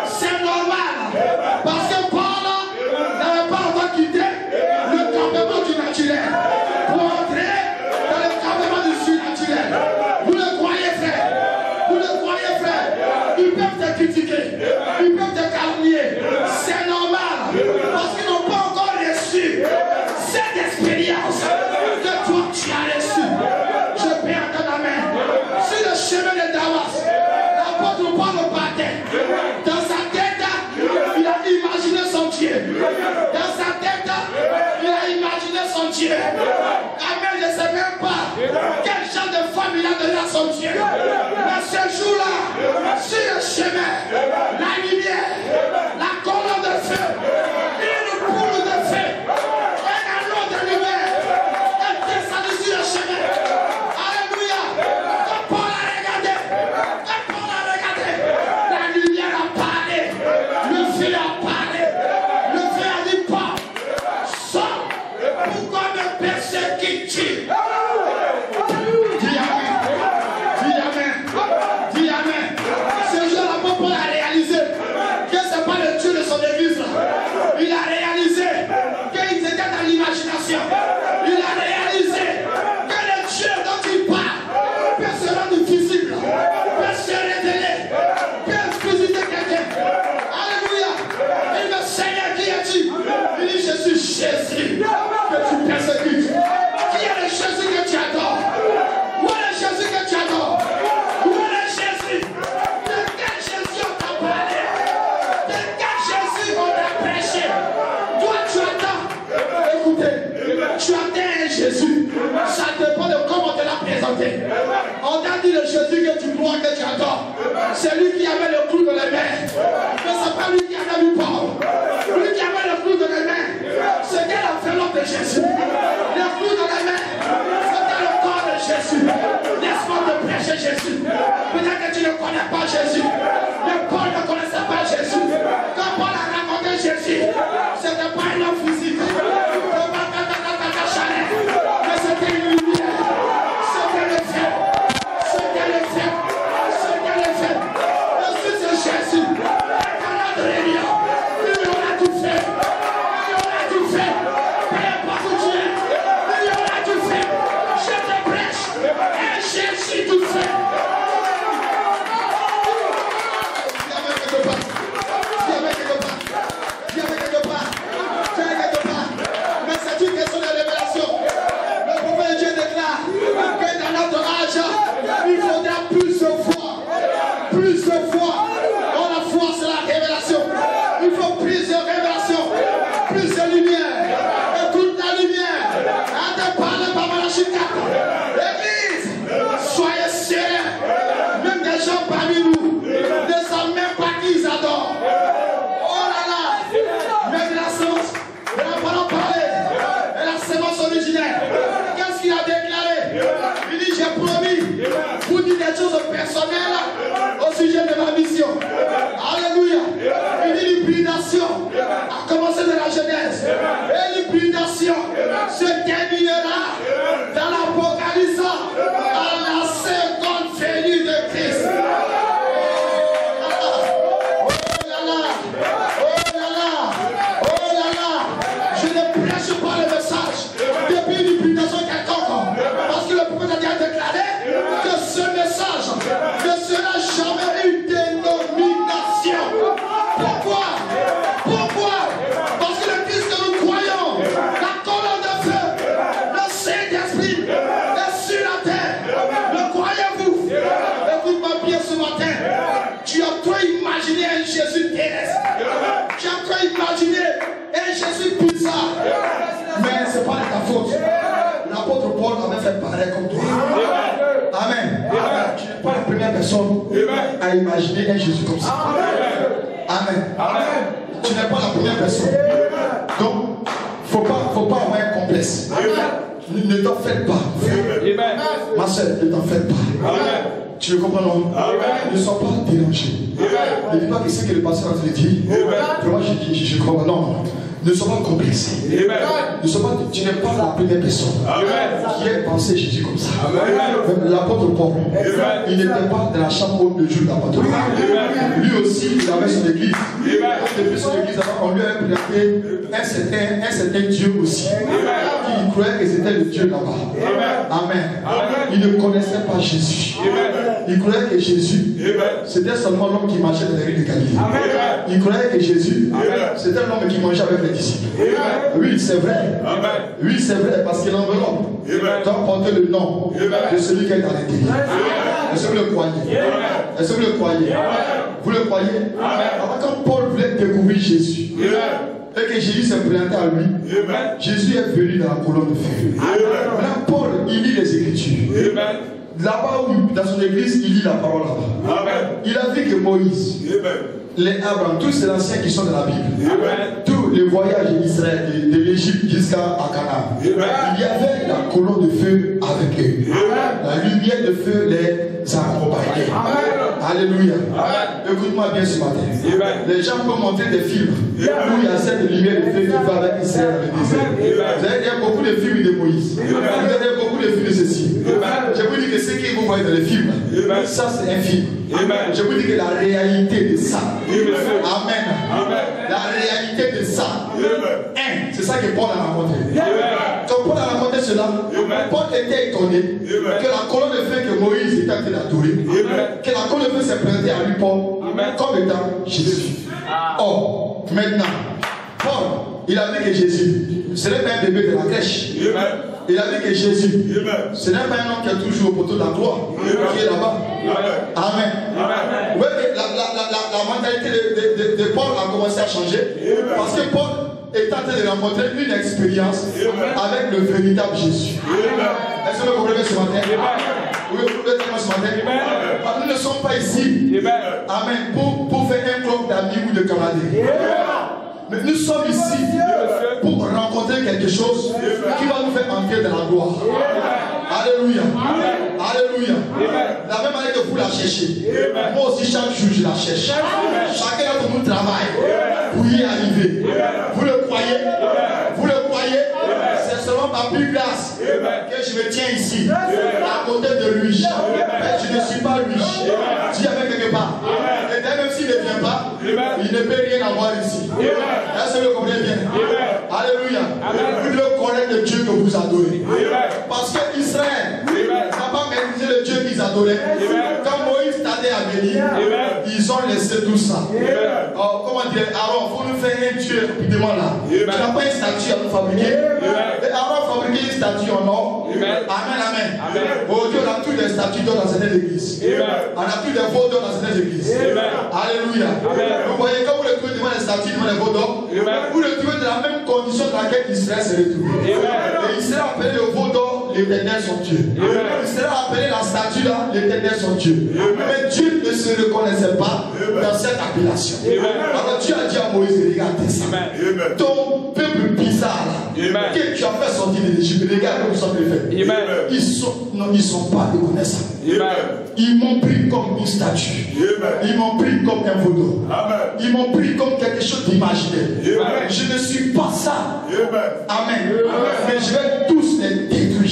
C'est normal. Parce que Paul n'avait pas encore quitté le campement du naturel pour entrer dans le campement du surnaturel. Vous le croyez, frère? Vous le croyez, frère? Ils peuvent te critiquer, ils peuvent te calomnier. C'est normal parce qu'ils n'ont pas encore reçu cette expérience que toi tu as reçue. Je peux entendre la main. Sur le chemin de Damas, l'apôtre Paul partait. Dans sa tête, il a imaginé son Dieu. Dans sa tête, il a imaginé son Dieu. Amen, je ne sais même pas quel genre de femme il a donné à son Dieu. Mais ce jour-là, sur le chemin, la lumière, la colonne de feu, une boule de feu, un anneau de lumière, est descendu sur le chemin. Alléluia. Quand Paul a regardé, la lumière a parlé, le feu a parlé, le feu a dit pas, sors, pourquoi me persécutes-tu? Dis Amen, dis Amen, dis Amen. Ce jour, l'apôtre Paul a réalisé que ce n'est pas le Dieu de son église. Il a réalisé qu'ils étaient dans l'imagination. Il a réalisé que le Dieu dont il parle peut se rendre visible, peut se révéler, peut visiter quelqu'un. Alléluia. Il me Seigneur, qui es-tu? Il dit, je suis Jésus que tu persécutes. Qui est le Jésus que tu adores? Où est le Jésus que tu adores? Où est le Jésus? De quel Jésus on t'a parlé? De quel Jésus on t'a prêché? Toi tu attends. Écoutez, tu attends un Jésus. Ça dépend de comment on te l'a présenté. On t'a dit le Jésus que tu crois, que tu adores. C'est lui qui avait le clou de la main. Mais ce n'est pas lui qui avait lu Paul. Lui qui avait le clou de la main. C'était la violence de Jésus. Le clou de la main. C'était le corps de Jésus. Laisse-moi te prêcher Jésus. Peut-être que tu ne connais pas Jésus. Mais Paul ne connaissait pas Jésus. Quand Paul a rencontré Jésus, ce n'était pas un homme physique. Mais c'était une lumière. C'était le feu. C'était le feu. C'était le feu. Le Fils de Jésus. Dans notre réunion, il aura tout fait. Il aura tout fait. Peu importe où tu es. Il aura tout fait. Je te prêche. Et Jésus tout fait. Mais c'est une question de révélation. Le prophète Dieu déclare que dans notre âge, il faudra plus de foi. Plus de foi. Oh, la foi, c'est la révélation. Il faut plus de révélation. Plus de lumière. Écoute la lumière. À te parler par Malachie 4. L'église, soyez sérieux. Même des gens parmi nous ne savent même pas qui ils adorent. Oh là là. Mais de la séance, de la parole parlée, et la séance originelle. Qu'est-ce qu'il a déclaré? Il dit, j'ai promis vous dire des choses personnelles au sujet de ma mission. Alléluia. Il dit l'hybridation a commencé de la Genèse. Et l'hybridation se terminera dans l'Apocalypse à la seconde venue de Christ. Oh là là. Oh là là. Oh là là. Je ne prêche pas le message depuis l'hybridation quelconque. Parce que le prophète a déjà déclaré que ce message ne sera jamais une dénomination. Pourquoi? Pourquoi? Parce que le Christ que nous croyons, la colonne de feu, le Saint-Esprit est sur la terre. Le croyez-vous? Écoute-moi bien ce matin. Tu as trop imaginé un Jésus terrestre. Tu as trop imaginé un Jésus bizarre. Mais ce n'est pas de ta faute. L'apôtre Paul avait fait pareil comme toi. Amen. Amen. Tu n'es pas la première personne à imaginer un Jésus comme ça. Amen. Amen. Tu n'es pas la première personne. Donc, faut pas avoir un complexe. Ne t'en faites pas. Ma soeur, ne t'en fais pas. Amen. Tu le comprends, non? Ne sois pas dérangé. Ne dis pas que c'est que le pasteur a dit. Vraiment, je crois. Non. Ne sois pas complexé. Ne sois pas, tu n'es pas la première personne qui a pensé Jésus comme ça. Même l'apôtre Paul, il n'était pas dans la chambre le jour de l'apôtre. Lui aussi, il avait son église. Depuis son église, on lui avait présenté un certain Dieu aussi. Qui croyait que c'était le Dieu là-bas. Amen. Il ne connaissait pas Jésus. Il croyait que Jésus, c'était seulement l'homme qui marchait dans les rues de Galilée. Il croyait que Jésus, c'était l'homme qui mangeait avec les disciples. Oui, c'est vrai. Oui, c'est vrai, parce que l'enveloppe doit porter le nom de celui qui est à l'intérieur. Est-ce que vous le croyez? Est-ce que vous le croyez? Vous le croyez? Alors, quand Paul voulait découvrir Jésus, et que Jésus s'est présenté à lui, Jésus est venu dans la colonne de feu. Maintenant, Paul, il lit les Écritures. Là-bas, dans son église, il lit la parole là-bas. Il a vu que Moïse, les Abraham, tous ces anciens qui sont dans la Bible, tous les voyages d'Israël, de l'Égypte jusqu'à Canaan, il y avait la colonne de feu avec eux. La lumière de feu les accompagnait. Alléluia. Écoute-moi bien ce matin. Les gens peuvent montrer des films où il y a cette lumière de feu qui va avec Israël dans le désert. Vous avez dit beaucoup de films de Moïse. Vous avez beaucoup de films de ceci. Je vous dis que ce que vous voyez dans les films, ça c'est un film. Je vous dis que la réalité de ça. Amen. La réalité de ça. C'est ça que Paul a rencontré. Quand Paul a rencontré cela, Paul était étonné que la colonne de feu que Moïse était en train d'adorer, que la colonne de feu s'est présentée à lui, Paul, comme étant Jésus. Or, maintenant, Paul, il a vu que Jésus, ce n'est pas un bébé de la crèche. Il a vu que Jésus, ce n'est pas un homme qui est toujours au poteau de la gloire, qui est là-bas. Amen. Oui, mais la mentalité de Paul a commencé à changer. Parce que Paul est en train de rencontrer une expérience avec le véritable Jésus. Est-ce que vous comprenez ce matin? Oui, vous comprenez ce matin? Nous ne sommes pas ici, amen, pour faire un club d'amis ou de camaraderie. Mais nous sommes ici pour rencontrer quelque chose qui va nous faire entrer dans la gloire. Alléluia. Alléluia. La même manière que vous la cherchez, moi aussi chaque jour je la cherche. Chacun d'entre nous travaille pour y arriver. Vous le croyez? Vous le croyez? C'est seulement par plus grâce que je me tiens ici, à côté de lui. Mais je ne suis pas lui. Dieu est quelque part. Et même s'il ne vient pas, il ne peut rien avoir ici. Est-ce que vous comprenez bien? Alléluia. Vous devez connaître le Dieu que vous adorez. Parce que Israël n'a pas maîtrisé le Dieu qu'ils adoraient. Quand Moïse tardait à venir, ils ont laissé tout ça. Comment dire? Aaron, il faut nous faire un Dieu rapidement là. Tu n'as pas une statue à nous fabriquer. Et Aaron a fabriqué une statue en or. Amen, amen. Aujourd'hui, on a tous les statues dans certaines églises. On a tous les veaux dans certaines églises. Alléluia. Vous voyez, quand vous le trouvez devant les statues, devant les veaux d'or, vous le trouvez dans la même condition dans laquelle Israël s'est retrouvé. Et Israël a appelé le veau d'or l'Éternel son Dieu. Israël a appelé la statue là l'Éternel son Dieu. Mais Dieu ne se reconnaissait pas dans cette appellation. Alors Dieu a dit à Moïse, regardez ça. Ton peuple bizarre là, que tu as fait sortir de l'Égypte, regarde comme ça le fait. Ils sont pas reconnaissants. Ils m'ont pris comme une statue. Ils m'ont pris comme un veau. Ils m'ont pris comme quelque chose d'imaginaire. Je ne suis pas ça. Amen. Mais je vais tous les détruire.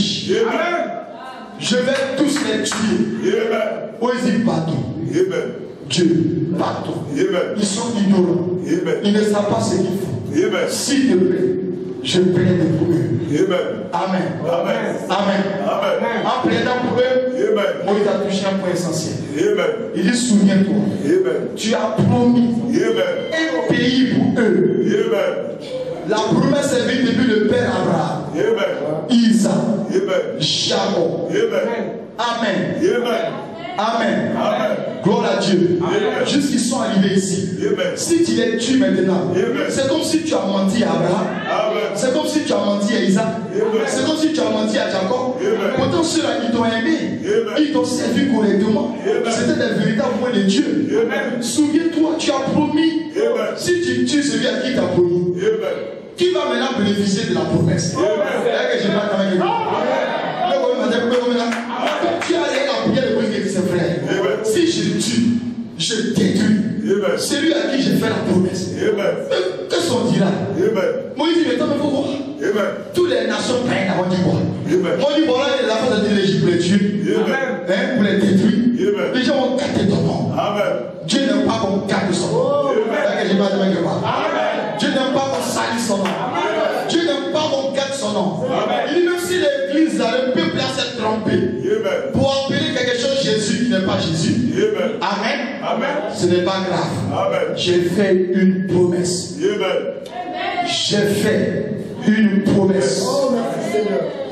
Je vais tous les tuer. Poésie partout. Dieu partout. Ils sont ignorants. Ils ne savent pas ce qu'ils font. S'il te plaît, je plaide pour eux. Amen. Amen. En plaidant pour eux, Moïse a touché un point essentiel. Il dit, souviens-toi, tu as promis un pays pour eux. La promesse est venue depuis le père Abraham, Isaac, Jacob. Amen. Amen. Gloire à Dieu. Jusqu'ils sont arrivés ici. Si tu les tues maintenant, c'est comme si tu as menti à Abraham. C'est comme si tu as menti à Isaac. C'est comme si tu as menti à Jacob. Pourtant ceux-là, ils t'ont aimé. Ils t'ont servi correctement. C'était des véritables mots de Dieu. Souviens-toi, tu as promis. Si tu tues celui à qui tu as promis, qui va maintenant bénéficier de la promesse? matin, tu as rien à prier de Moïse et de ses frères. Si je tue, je détruis. Celui à qui j'ai fait la promesse. Qu'est-ce qu'on dira? Moïse dit, mais toi, il faut voir. Toutes les nations païennes vont dire quoi? On dit, voilà, il est la face de l'Égypte pour les tuer. Pour les détruire. Les gens vont gâter ton nom. Dieu n'aime pas qu'on gâte son nom. Dieu n'aime pas qu'on salisse son nom. Dieu n'aime pas qu'on gâte son nom. Il dit, même si l'église, le peuple là s'est trompé pour appeler quelque chose Jésus qui n'est pas Jésus. Amen. Ce n'est pas grave. J'ai fait une promesse. J'ai fait une promesse.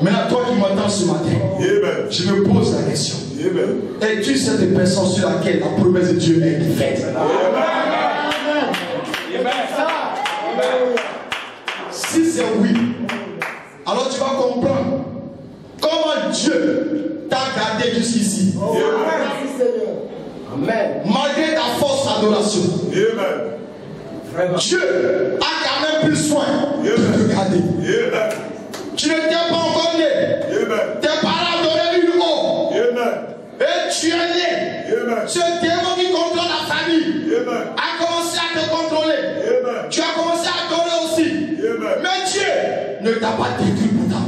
Maintenant, toi qui m'entends ce matin, je me pose la question. Es-tu cette personne sur laquelle la promesse de Dieu est faite? Si c'est oui, alors tu vas comprendre comment Dieu t'a gardé jusqu'ici. Malgré ta force d'adoration. Dieu a quand même pris soin de te garder. Tu ne t'es pas encore né. Tes parents donnaient une eau. Et tu es né. Ce démon qui contrôle la famille a commencé à te contrôler. Tu as commencé à adorer aussi. Mais Dieu ne t'a pas détruit pourtant.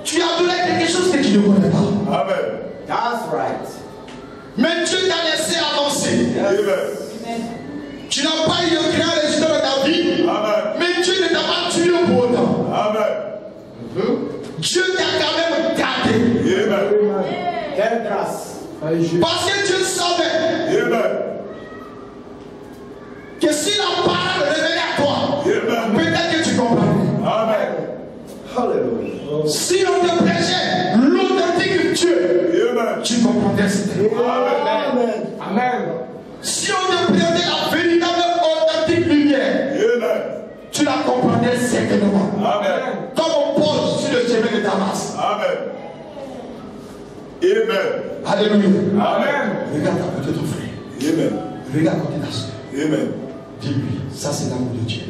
Tu as donné quelque chose que tu ne connais pas. That's right. Mais Dieu t'a laissé avancer. Tu n'as pas eu de grand résultat dans ta vie. Mais Dieu ne t'a pas tué pour autant. Dieu t'a quand même gardé. Quelle grâce. Parce que Dieu savait que si la parole revenait à toi, peut-être que tu comprendrais. Si on te prêchait l'authentique Dieu, tu comprendrais cette. Amen. Si on te présentait la véritable authentique lumière, tu la comprendrais certainement. Comme Paul sur le chemin de Damas. Alléluia. Regarde à côté de ton frère. Regarde à côté de ta soeur. Dis-lui, ça c'est l'amour de Dieu.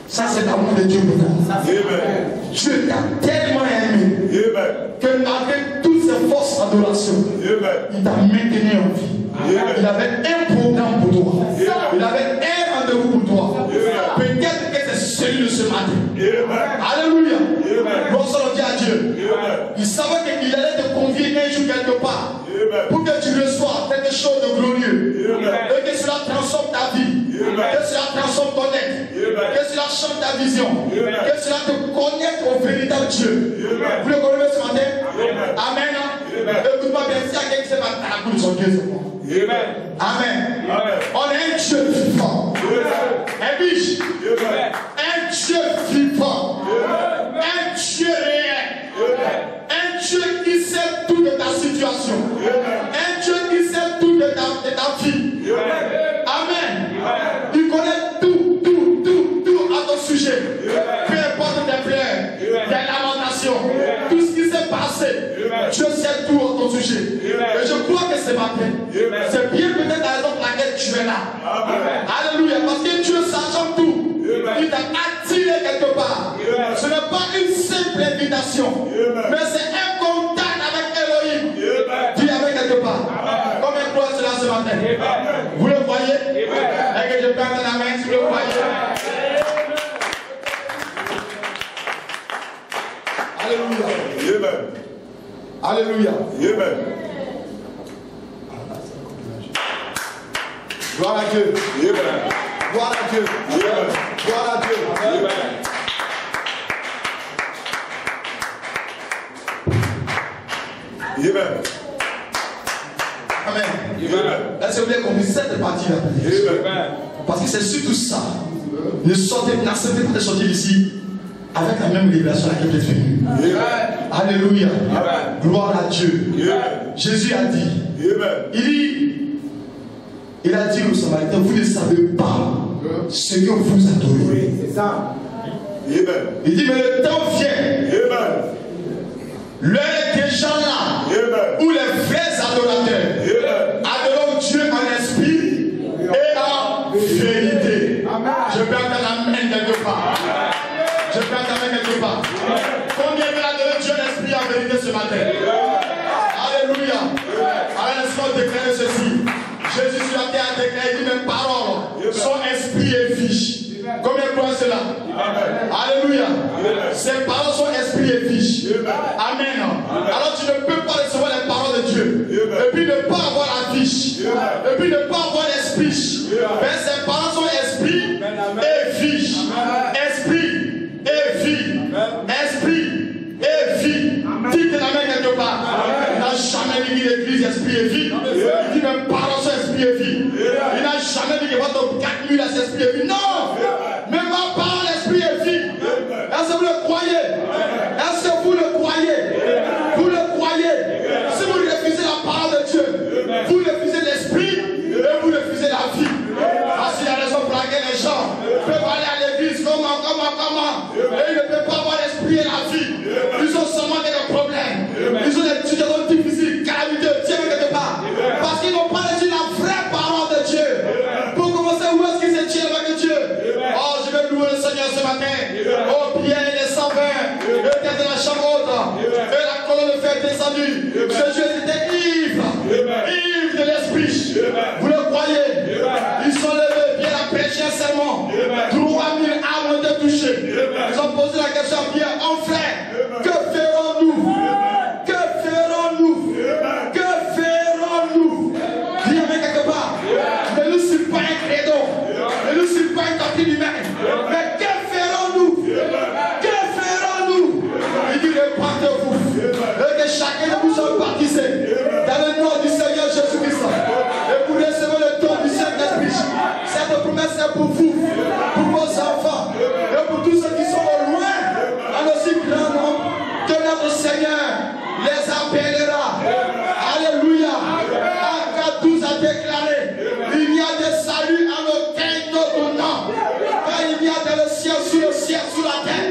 Ça c'est l'amour de Dieu pour toi. Dieu t'a tellement aimé que malgré toutes ses forces d'adoration, il t'a maintenu en vie. Il avait un programme pour toi. Il avait un rendez-vous pour toi. Peut-être que c'est celui de ce matin. Alléluia. Gloire à Dieu. Il savait qu'il allait te convier un jour quelque part pour que tu reçoives quelque chose de glorieux. Et que cela transforme ta vie. Que cela transforme ton être. Que cela change ta vision. Que cela te connecte au véritable Dieu. Vous le connaissez ce matin? Amen. Écoute-moi bien, si il y a quelqu'un qui s'est battu à la coupe de son Dieu, c'est bon. Amen. On est un Dieu vivant. Un biche. Un Dieu vivant. Un Dieu réel. Un Dieu qui sait tout de ta situation. Un Dieu qui sait tout de ta vie. Amen. Il connaît tout à ton sujet. Peu importe tes pleurs, tes lamentations, tout ce qui s'est passé, Dieu sait tout à ton sujet. Et je crois que ce matin, c'est bien peut-être la raison pour laquelle tu es là. Alléluia. Parce que Dieu, sachant tout, il t'a attiré quelque part. Ce n'est pas une simple invitation, mais c'est un contact avec Elohim. Dis avec quelque part. Comme un croix cela ce matin. Vous le voyez? Et que je prends la main si vous le voyez. Alléluia. Alléluia. Gloire à Dieu. Gloire à Dieu. Gloire à Dieu. Amen. Est-ce que vous avez compris cette partie-là? Parce que c'est surtout ça. N'acceptez pas de sortir ici avec la même révélation à laquelle vous êtes venu. Alléluia. Gloire à Dieu. Jésus a dit, il a dit aux Samaritains, vous ne savez pas ce que vous adorez. C'est ça. Il dit, mais le temps vient. L'heure est déjà là où les vrais adorateurs adorent Dieu en esprit et en vérité. Je peux entendre amen quelque part. Je peux entendre amen quelque part. Combien veulent adorer Dieu en esprit et en vérité ce matin? Alléluia. Alors laisse-moi déclarer ceci. Jésus sur la terre a déclaré, il dit mes paroles sont esprit et vie. Combien croient cela? Alléluia. Ces paroles sont esprit et vie. Amen. Alors tu ne peux pas recevoir les paroles de Dieu et puis ne pas avoir la vie et puis ne pas avoir l'esprit. Mais ces paroles sont esprit et vie. Esprit et vie. Esprit et vie. Dites la main quelque part. Il n'a jamais dit l'église esprit et vie. Il dit mes paroles sont esprit et vie. Il n'a jamais dit que votre 4000 c'est esprit et vie. Non! Mais ma parole esprit et vie. Est-ce que vous le croyez? Est-ce que vous le croyez? Vous le croyez? Si vous refusez la parole de Dieu, vous refusez l'esprit et vous refusez la vie. Parce qu'il y a raison pour laquelle les gens peuvent aller à l'église comment et ils ne peuvent pas avoir l'esprit et la vie. Ils ont seulement des problèmes. Ils ont des situations difficiles, calamiteux, Dieu quelque part. Parce qu'ils n'ont pas reçu la vraie parole de Dieu. Pour commencer, où est-ce qu'ils se tiennent avec Dieu? Oh, je vais louer le Seigneur ce matin. Oh, bien, les 120, le tête de la chambre haute, et la colonne de fer descendue. Ce Dieu était ivre de l'esprit. Vous le croyez? Ils sont levés, viennent à prêcher un sermon. 3000 âmes ont été touchées. Ils ont posé la question bien, en frère, que ferons-nous? Que ferons-nous? Que ferons-nous? Dis avec quelque part. Ne nous suis pas un credo. Ne nous suis pas un doctrine humaine. Mais que ferons-nous? Que ferons-nous? Il dit répandez-vous. Et que chacun de vous soit baptisé dans le nom du Seigneur Jésus-Christ. Et pour recevoir le don du Saint-Esprit. Cette promesse est pour vous, pour vos enfants, et pour tous ceux qui sont au loin, en aussi grand nombre, que notre Seigneur les appellera. Alléluia. Acte 12 a déclaré, il y a des saluts en aucun autre nom. Car il y a dans le ciel, sous la terre,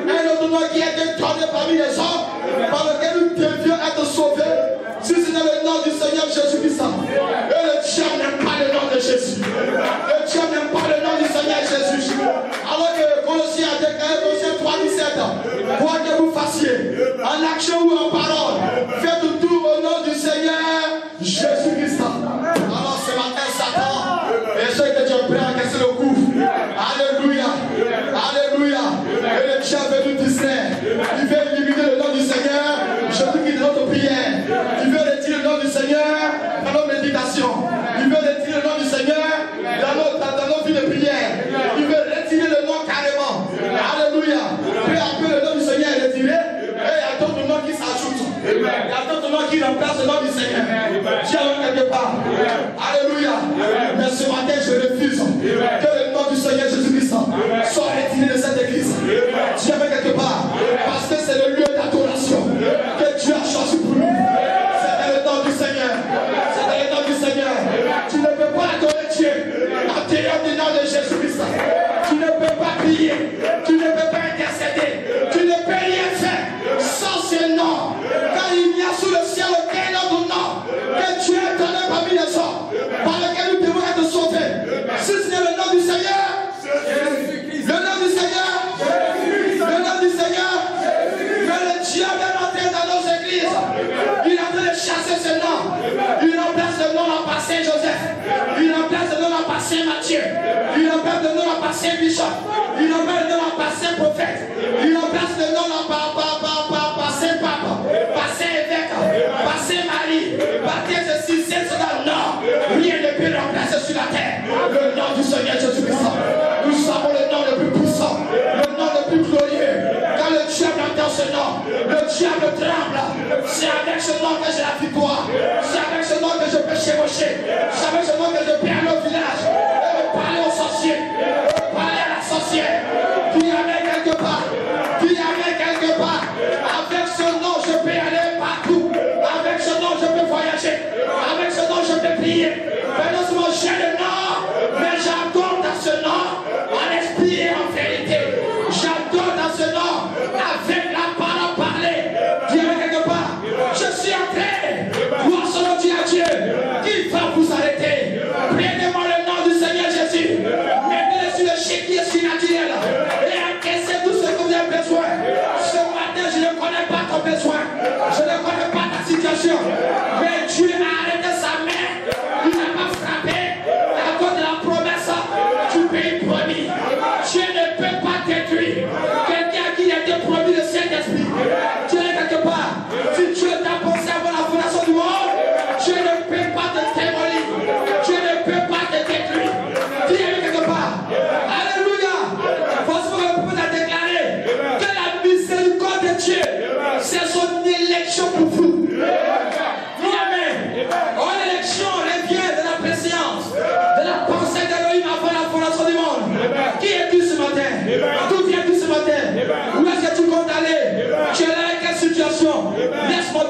un autre nom qui a été donné parmi les hommes, par lequel nous devions être sauvés. Si c'est dans le nom du Seigneur Jésus-Christ. Et le diable n'aime pas le nom de Jésus. Le diable n'aime pas le nom du Seigneur Jésus. Alors que Colossiens a déclaré, Colossiens 3:17, quoi que vous fassiez, en action ou en parole, faites tout au nom du Seigneur Jésus-Christ. Alors ce matin, Satan, et ceux que tu es prêt à casser le coup. Alléluia. Alléluia. Et le diable veut nous distraire. Il veut éliminer le nom du Seigneur. Jésus-Christ de notre prière. Il veut retirer le nom du Seigneur dans nos méditations. Il veut retirer le nom du Seigneur dans nos vies de prière. Il veut retirer le nom carrément. Alléluia. Peu à peu, le nom du Seigneur est retiré. Et il y a d'autres noms qui s'ajoutent. Il y a d'autres noms qui remplacent le nom du Seigneur. Dieu quelque part. Alléluia. Mais ce matin, je refuse que le nom du Seigneur Jésus-Christ soit retiré de cette église. Dieu quelque part. Parce que c'est le lieu d'adoration que Dieu a choisi pour nous. C'est le nom du Seigneur. C'est le nom du Seigneur. Tu ne peux pas adorer Dieu en dehors du nom de Jésus-Christ. Tu ne peux pas prier. Tu ne peux pas intercéder. Tu ne peux rien faire sans ce nom. Car il n'y a sous le ciel aucun autre nom que Dieu a donné parmi les hommes par lequel nous devons être sauvés. Si ce n'est le nom du Seigneur, le nom du Seigneur, le nom du Seigneur, que le diable est entré dans nos églises. Il est en train de chasser ce nom. Il remplace le nom par Saint-Joseph. Il remplace le nom par Saint-Matthieu. Il remplace le nom par Saint-Bishop. Il remplace le nom par Saint-Prophète. Il remplace le nom par Saint-Pape, par Saint-Évêque, par Saint-Marie, par ceci, c'est cela. Non, rien ne peut remplacer sur la terre le nom du Seigneur Jésus-Christ. Nous savons le nom le plus puissant, le nom le plus glorieux. Quand le diable entend ce nom, le diable tremble. C'est avec ce nom que j'ai la victoire. C'est avec ce nom que je peux chevaucher. C'est avec ce nom que je peux aller au village et parler aux sorciers, parler à la sorcière. Qui amène quelque part, qui amène quelque part. Avec ce nom, je peux aller partout. Avec ce nom, je peux voyager. Avec ce nom, je peux prier. Mais non seulement j'ai le nom, mais j'adore dans ce nom en esprit et en vérité. J'adore dans ce nom avec la parole parlée. Qui amène quelque part.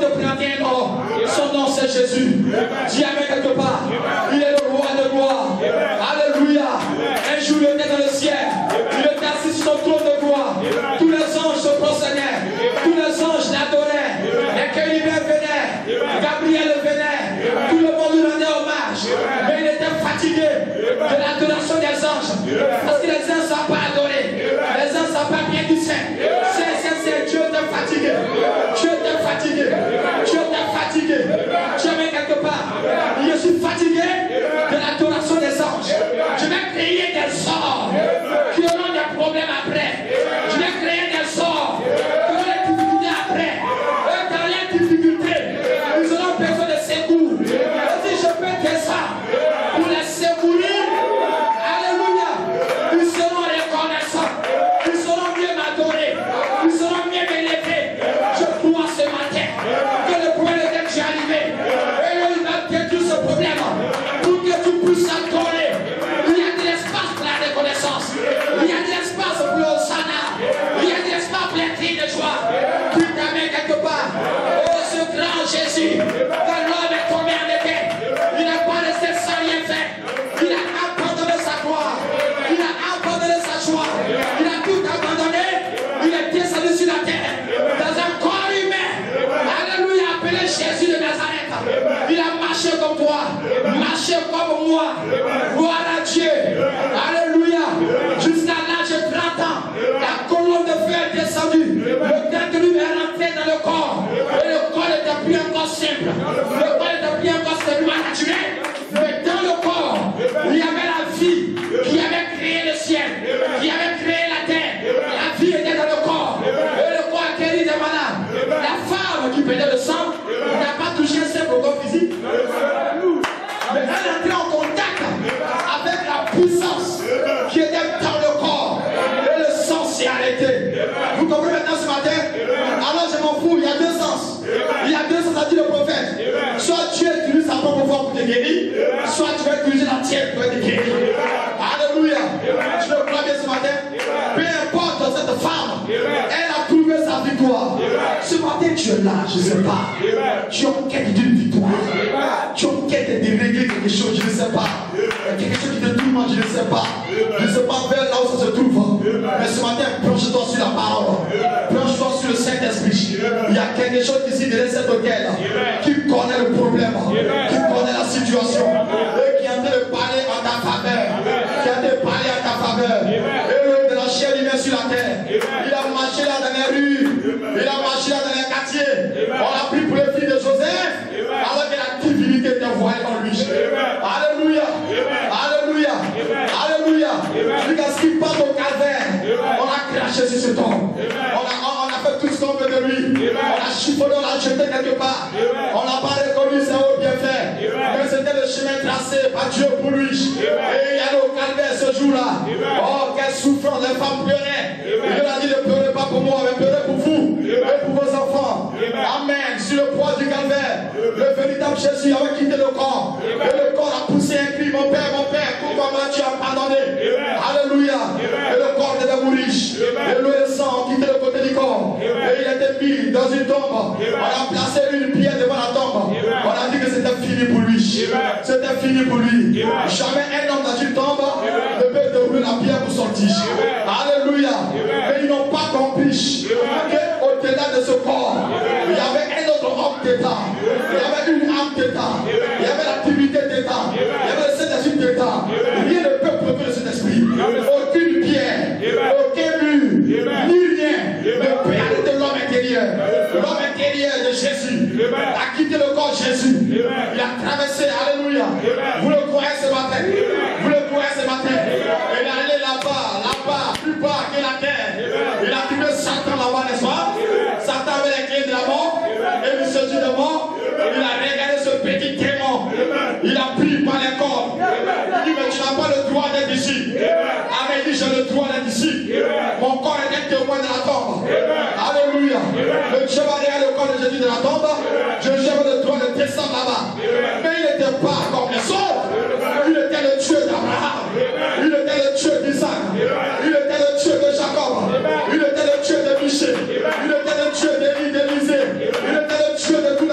te présenter un nom. Son nom c'est Jésus. Dis amen quelque part. Il est le roi de gloire. Alléluia. Un jour il était dans le ciel. Il était assis sur son trône de gloire. Tous les anges se prosternaient. Tous les anges l'adoraient. Les chérubins venaient. Gabriel venait. Tout le monde lui rendait hommage. Mais il était fatigué de l'adoration des anges. Parce que les anges ne savent pas adorer. Les anges ne savent pas bien du Saint. C'est Dieu t'a fatigué. Dieu t'a fatigué. Dieu t'a fatigué. Tu es quelque part. Je suis fatigué de l'adoration des anges. Je vais créer des sorts qui auront des problèmes après. Je vais créer des sorts qui auront des difficultés après. Dans les difficultés, ils auront besoin de secours. Si je peux faire ça pour les secourir, alléluia, ils seront reconnaissants. Ils seront mieux m'adorer. Ils seront mieux m'élever. Je crois ce matin que le problème est déjà arrivé. Et il va détruire ce problème pour que tu puisses adorer. Il y a de l'espace pour la reconnaissance. Il y a de l'espace pour le Hosanna. Il y a de l'espace pour les cris de joie. Tu t'amènes quelque part. Oh, ce grand Jésus, quand l'homme est tombé en été, il n'a pas resté sans rien faire. Il a abandonné sa gloire. Il a abandonné sa joie. Il a tout abandonné. Il est descendu sur la terre dans un corps humain. Alléluia, appelé Jésus de Nazareth. Il a marché comme toi, marché comme moi. Gloire à Dieu. Alléluia. Jusqu'à l'âge de 30 ans, la colonne de feu est descendue. Le contenu est rentré dans le corps. Et le corps n'était plus encore simple. Le corps n'était plus encore simplement naturel. Mais dans le corps, il y avait la vie qui avait créé le ciel, qui avait créé la terre. La vie était dans le corps. Et le corps a guéri des malades. La femme qui perdait le sang n'a pas touché un simple corps physique. Mais elle est entrée en contact avec la puissance qui était dans le corps. Et le sang s'est arrêté. Vous comprenez maintenant ce matin? Alors je m'en fous, il y a deux sens. Il y a deux sens, a dit le prophète. Soit Dieu utilise sa propre voix pour te guérir, soit tu vas utiliser la tienne pour te guérir. Alléluia. Tu le crois bien ce matin? Peu importe cette femme, elle a trouvé sa victoire. Ce matin tu es là, je ne sais pas. Tu es en quête d'une victoire. Tu es en quête de régler quelque chose, je ne sais pas. Quelque chose qui te tourmente, je ne sais pas. Je ne sais pas vers là où ça se trouve. Mais ce matin, penche-toi sur la parole. Penche-toi sur le Saint-Esprit. Il y a quelque chose ici derrière cet hôtel qui connaît le problème, qui connaît la situation et qui est en train de parler en ta faveur. Qui est en train de parler en ta faveur. Et le de la chair humaine sur la terre. Il a marché là dans les rues. Il a marché là dans les quartiers. On l'a pris pour le fils de Joseph. Alors que la divinité était voilée en lui. Alléluia. Alléluia. Alléluia. Jusqu'à ce qu'il parte au calvaire. On a craché sur cet homme. On a fait tout ce qu'on veut de lui. On a chiffonné, on l'a jeté quelque part. On n'a pas reconnu ses hauts bienfaits. Mais c'était le chemin tracé par Dieu pour lui. Et il y a au calvaire ce jour-là. Oh, quelle souffrance, les femmes pleuraient. Il a dit ne pleurez pas pour moi, mais pleurez pour vous et pour vos enfants. Amen. Sur le poids du calvaire, le véritable Jésus avait quitté le corps. Et le corps a poussé un cri, mon Père, pourquoi tu as pardonné? Alléluia. Et le corps devait mourir. Et l'eau et le sang ont quitté le côté du corps. Et il était mis dans une tombe. On a placé une pierre devant la tombe. On a dit que c'était fini pour lui. C'était fini pour lui. Jamais un homme dans une tombe ne peut dérouler la pierre pour sortir. Alléluia. Mais ils n'ont pas compris qu'au-delà de ce corps, il y avait un autre homme d'État. Il y avait une âme d'État. Il y avait l'activité d'État. Il y avait le Saint-Esprit d'État. Rien ne peut protéger cet esprit. Aucune pierre, aucun mur, ni rien ne peut arrêter l'homme intérieur. L'homme intérieur de Jésus a quitté le corps de Jésus. Il a traversé, alléluia. Vous le croyez ce matin? Vous le croyez ce matin? Il est allé là-bas, plus bas que la terre. Il a trouvé Satan là-bas, n'est-ce pas? Satan avait les clés de la mort. Et il se dit de mort. Il a regardé ce petit démon. Il a pris par les cordes. Il dit, mais tu n'as pas le droit d'être ici. Amen, il dit, j'ai le droit d'être ici. Mon corps est un témoin de la tombe. Alléluia. Le Dieu va regarder le corps de Jésus de la tombe. J'ai le droit de descendre là-bas. Mais il n'était pas comme les autres. Il était le Dieu d'Abraham. Il était le Dieu d'Isaac. Il était le Dieu de Jacob. Il était le Dieu de Michel. Il était le Dieu d'Élisée. Il était le Dieu de tout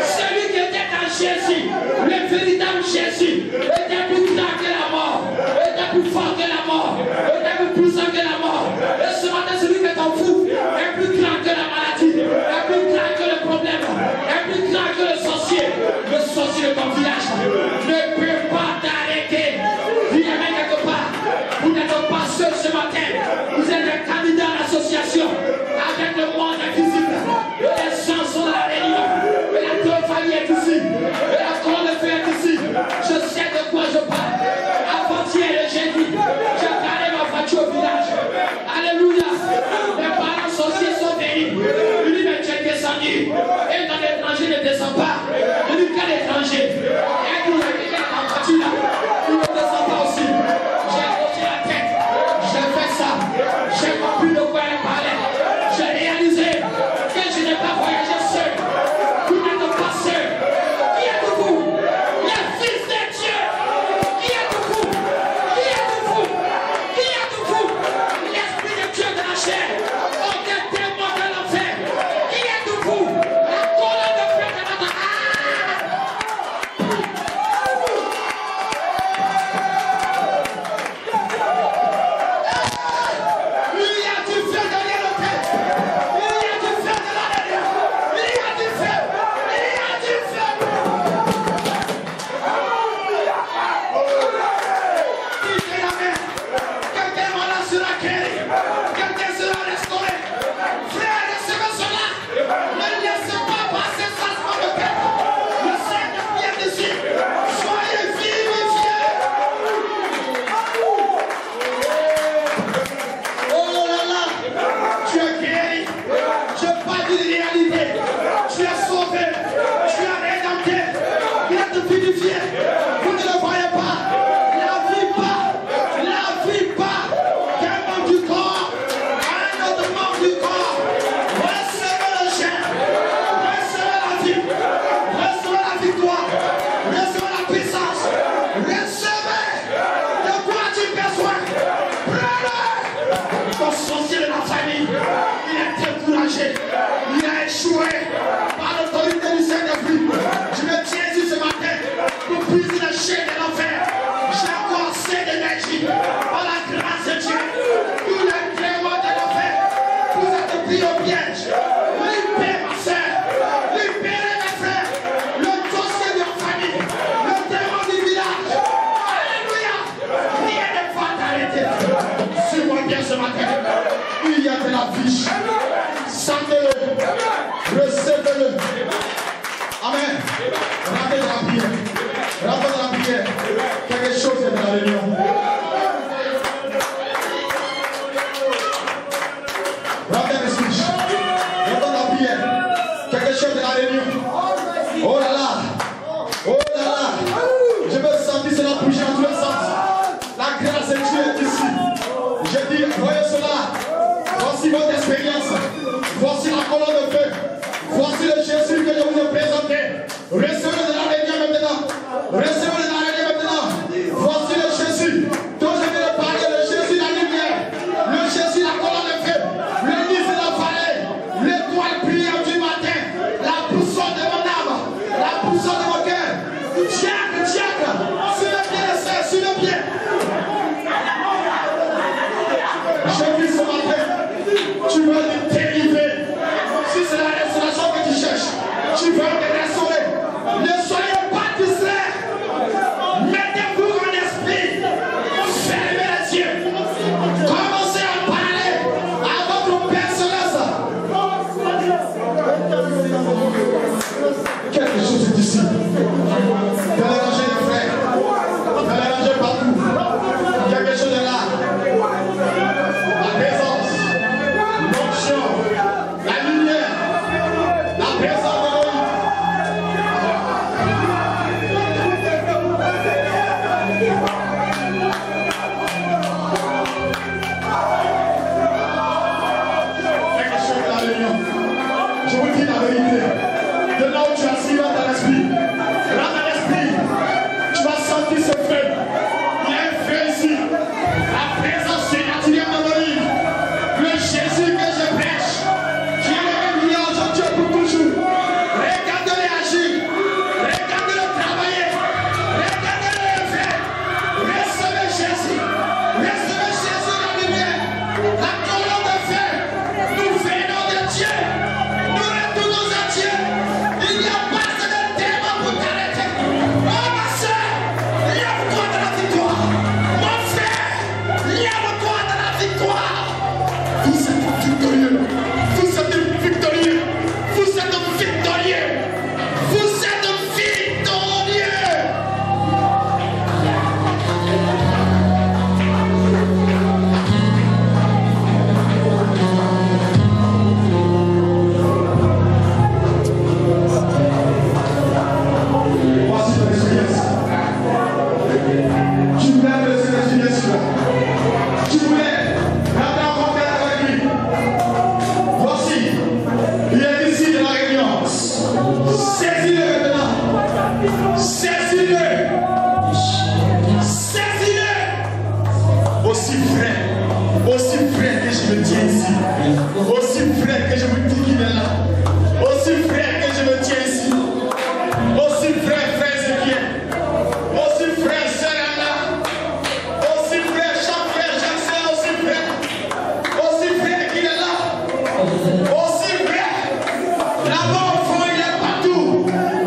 Celui qui était en Jésus, le véritable Jésus, était plus grand que la mort, était plus fort que la mort, était plus puissant que la mort. Et ce matin, celui qui est en vous est plus grand que la maladie, est plus grand que le problème, est plus grand que le sorcier. Le sorcier de ton village ne peut pas t'arrêter. Viens quelque part. Vous n'êtes pas seul ce matin. Vous êtes un candidat à l'association avec le monde invisible. Les gens sont dans la réunion. Et la grande famille est ici. Et la grande feu est ici. Je sais de quoi je parle. Avant-hier et jeudi, j'ai garé ma voiture au village. Alléluia. Mes parents sorciers sont venus. Il dit, mais tu es descendu. Et dans l'étranger ne descend pas. Il dit, quel étranger? Et vous avez quelqu'un en voiture là. Il ne descend pas aussi. J'ai hoché la tête. J'ai fait ça. J'ai compris de quoi elle parlait. J'ai réalisé que je n'ai pas voyagé seul. Vous n'êtes pas seul. Qui êtes-vous? Les fils de Dieu. Qui êtes-vous? Qui êtes-vous? Qui êtes-vous? L'Esprit de Dieu de la chair. Aucun témoin de l'enfer. Qui êtes-vous? La colonne de feu de notre... Saisis-le. Saisis-le. Aussi vrai que je me tiens ici. Aussi vrai que je me dis qu'il est là. Aussi vrai que je me tiens ici. Aussi vrai, frère Ézéchiel. Aussi vrai, sœur Anna. Aussi vrai, chaque frère, chaque sœur, aussi vrai. Aussi vrai qu'il est là. Aussi vrai. Là-bas au fond, il est partout.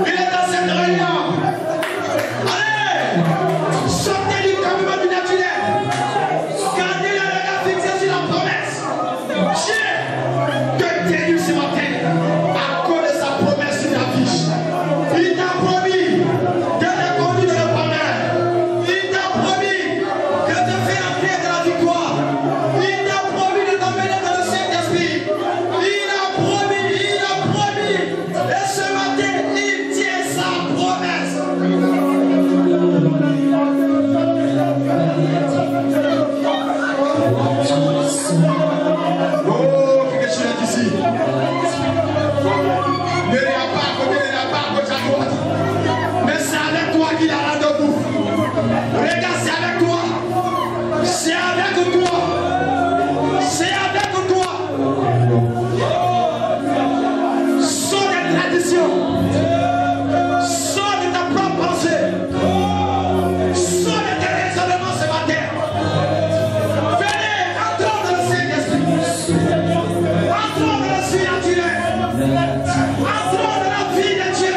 Il est dans cette réunion. Allez, sortez du cabinet du naturel. Gardez le regard fixé sur la promesse. Dieu te déduit ce matin à cause de sa promesse sur ta vie. Il t'a promis de te conduire dans le bonheur. Il t'a promis de te faire entrer dans la victoire. Il t'a promis de t'emmener dans le Saint-Esprit. Il a promis. Et ce matin, il tient sa promesse. Oh, quelque chose est ici. Ne regarde pas à côté, ne regarde pas à gauche, à droite. Mais c'est avec toi qu'il a rendez-vous. Regarde, c'est avec toi. C'est avec toi. C'est avec toi. Sors des traditions. Sors de ta propre pensée. Sors de tes raisonnements ce matin. Venez, entrons dans le Saint-Esprit. Entrons dans le surnaturel. Entrons dans la vie de Dieu.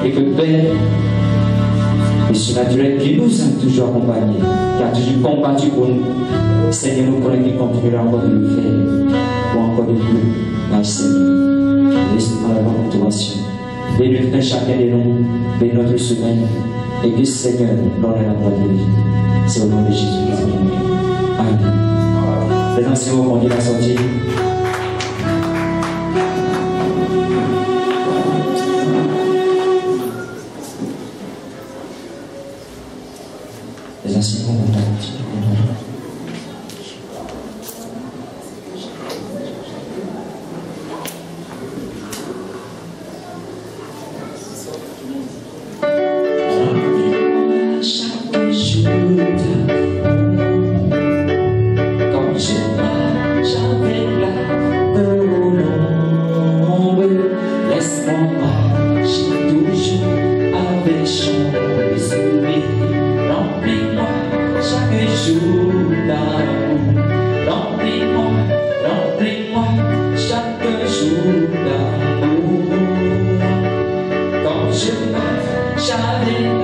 Et que Père, le surnaturel qui nous a toujours accompagnés, qui a toujours combattu pour nous, Seigneur, nous connaissons qu'il continuera encore de le faire, pour encore de plus, dans le Seigneur. Laisse-nous dans la motivation. Bénis chacun de nous, bénis notre semaine, et que Seigneur, l'honneur et la gloire de vie. C'est au nom de Jésus que nous avons. Amen. Les anciens vont conduire la sortie. Les anciens vont conduire la sortie. J'avais la jamais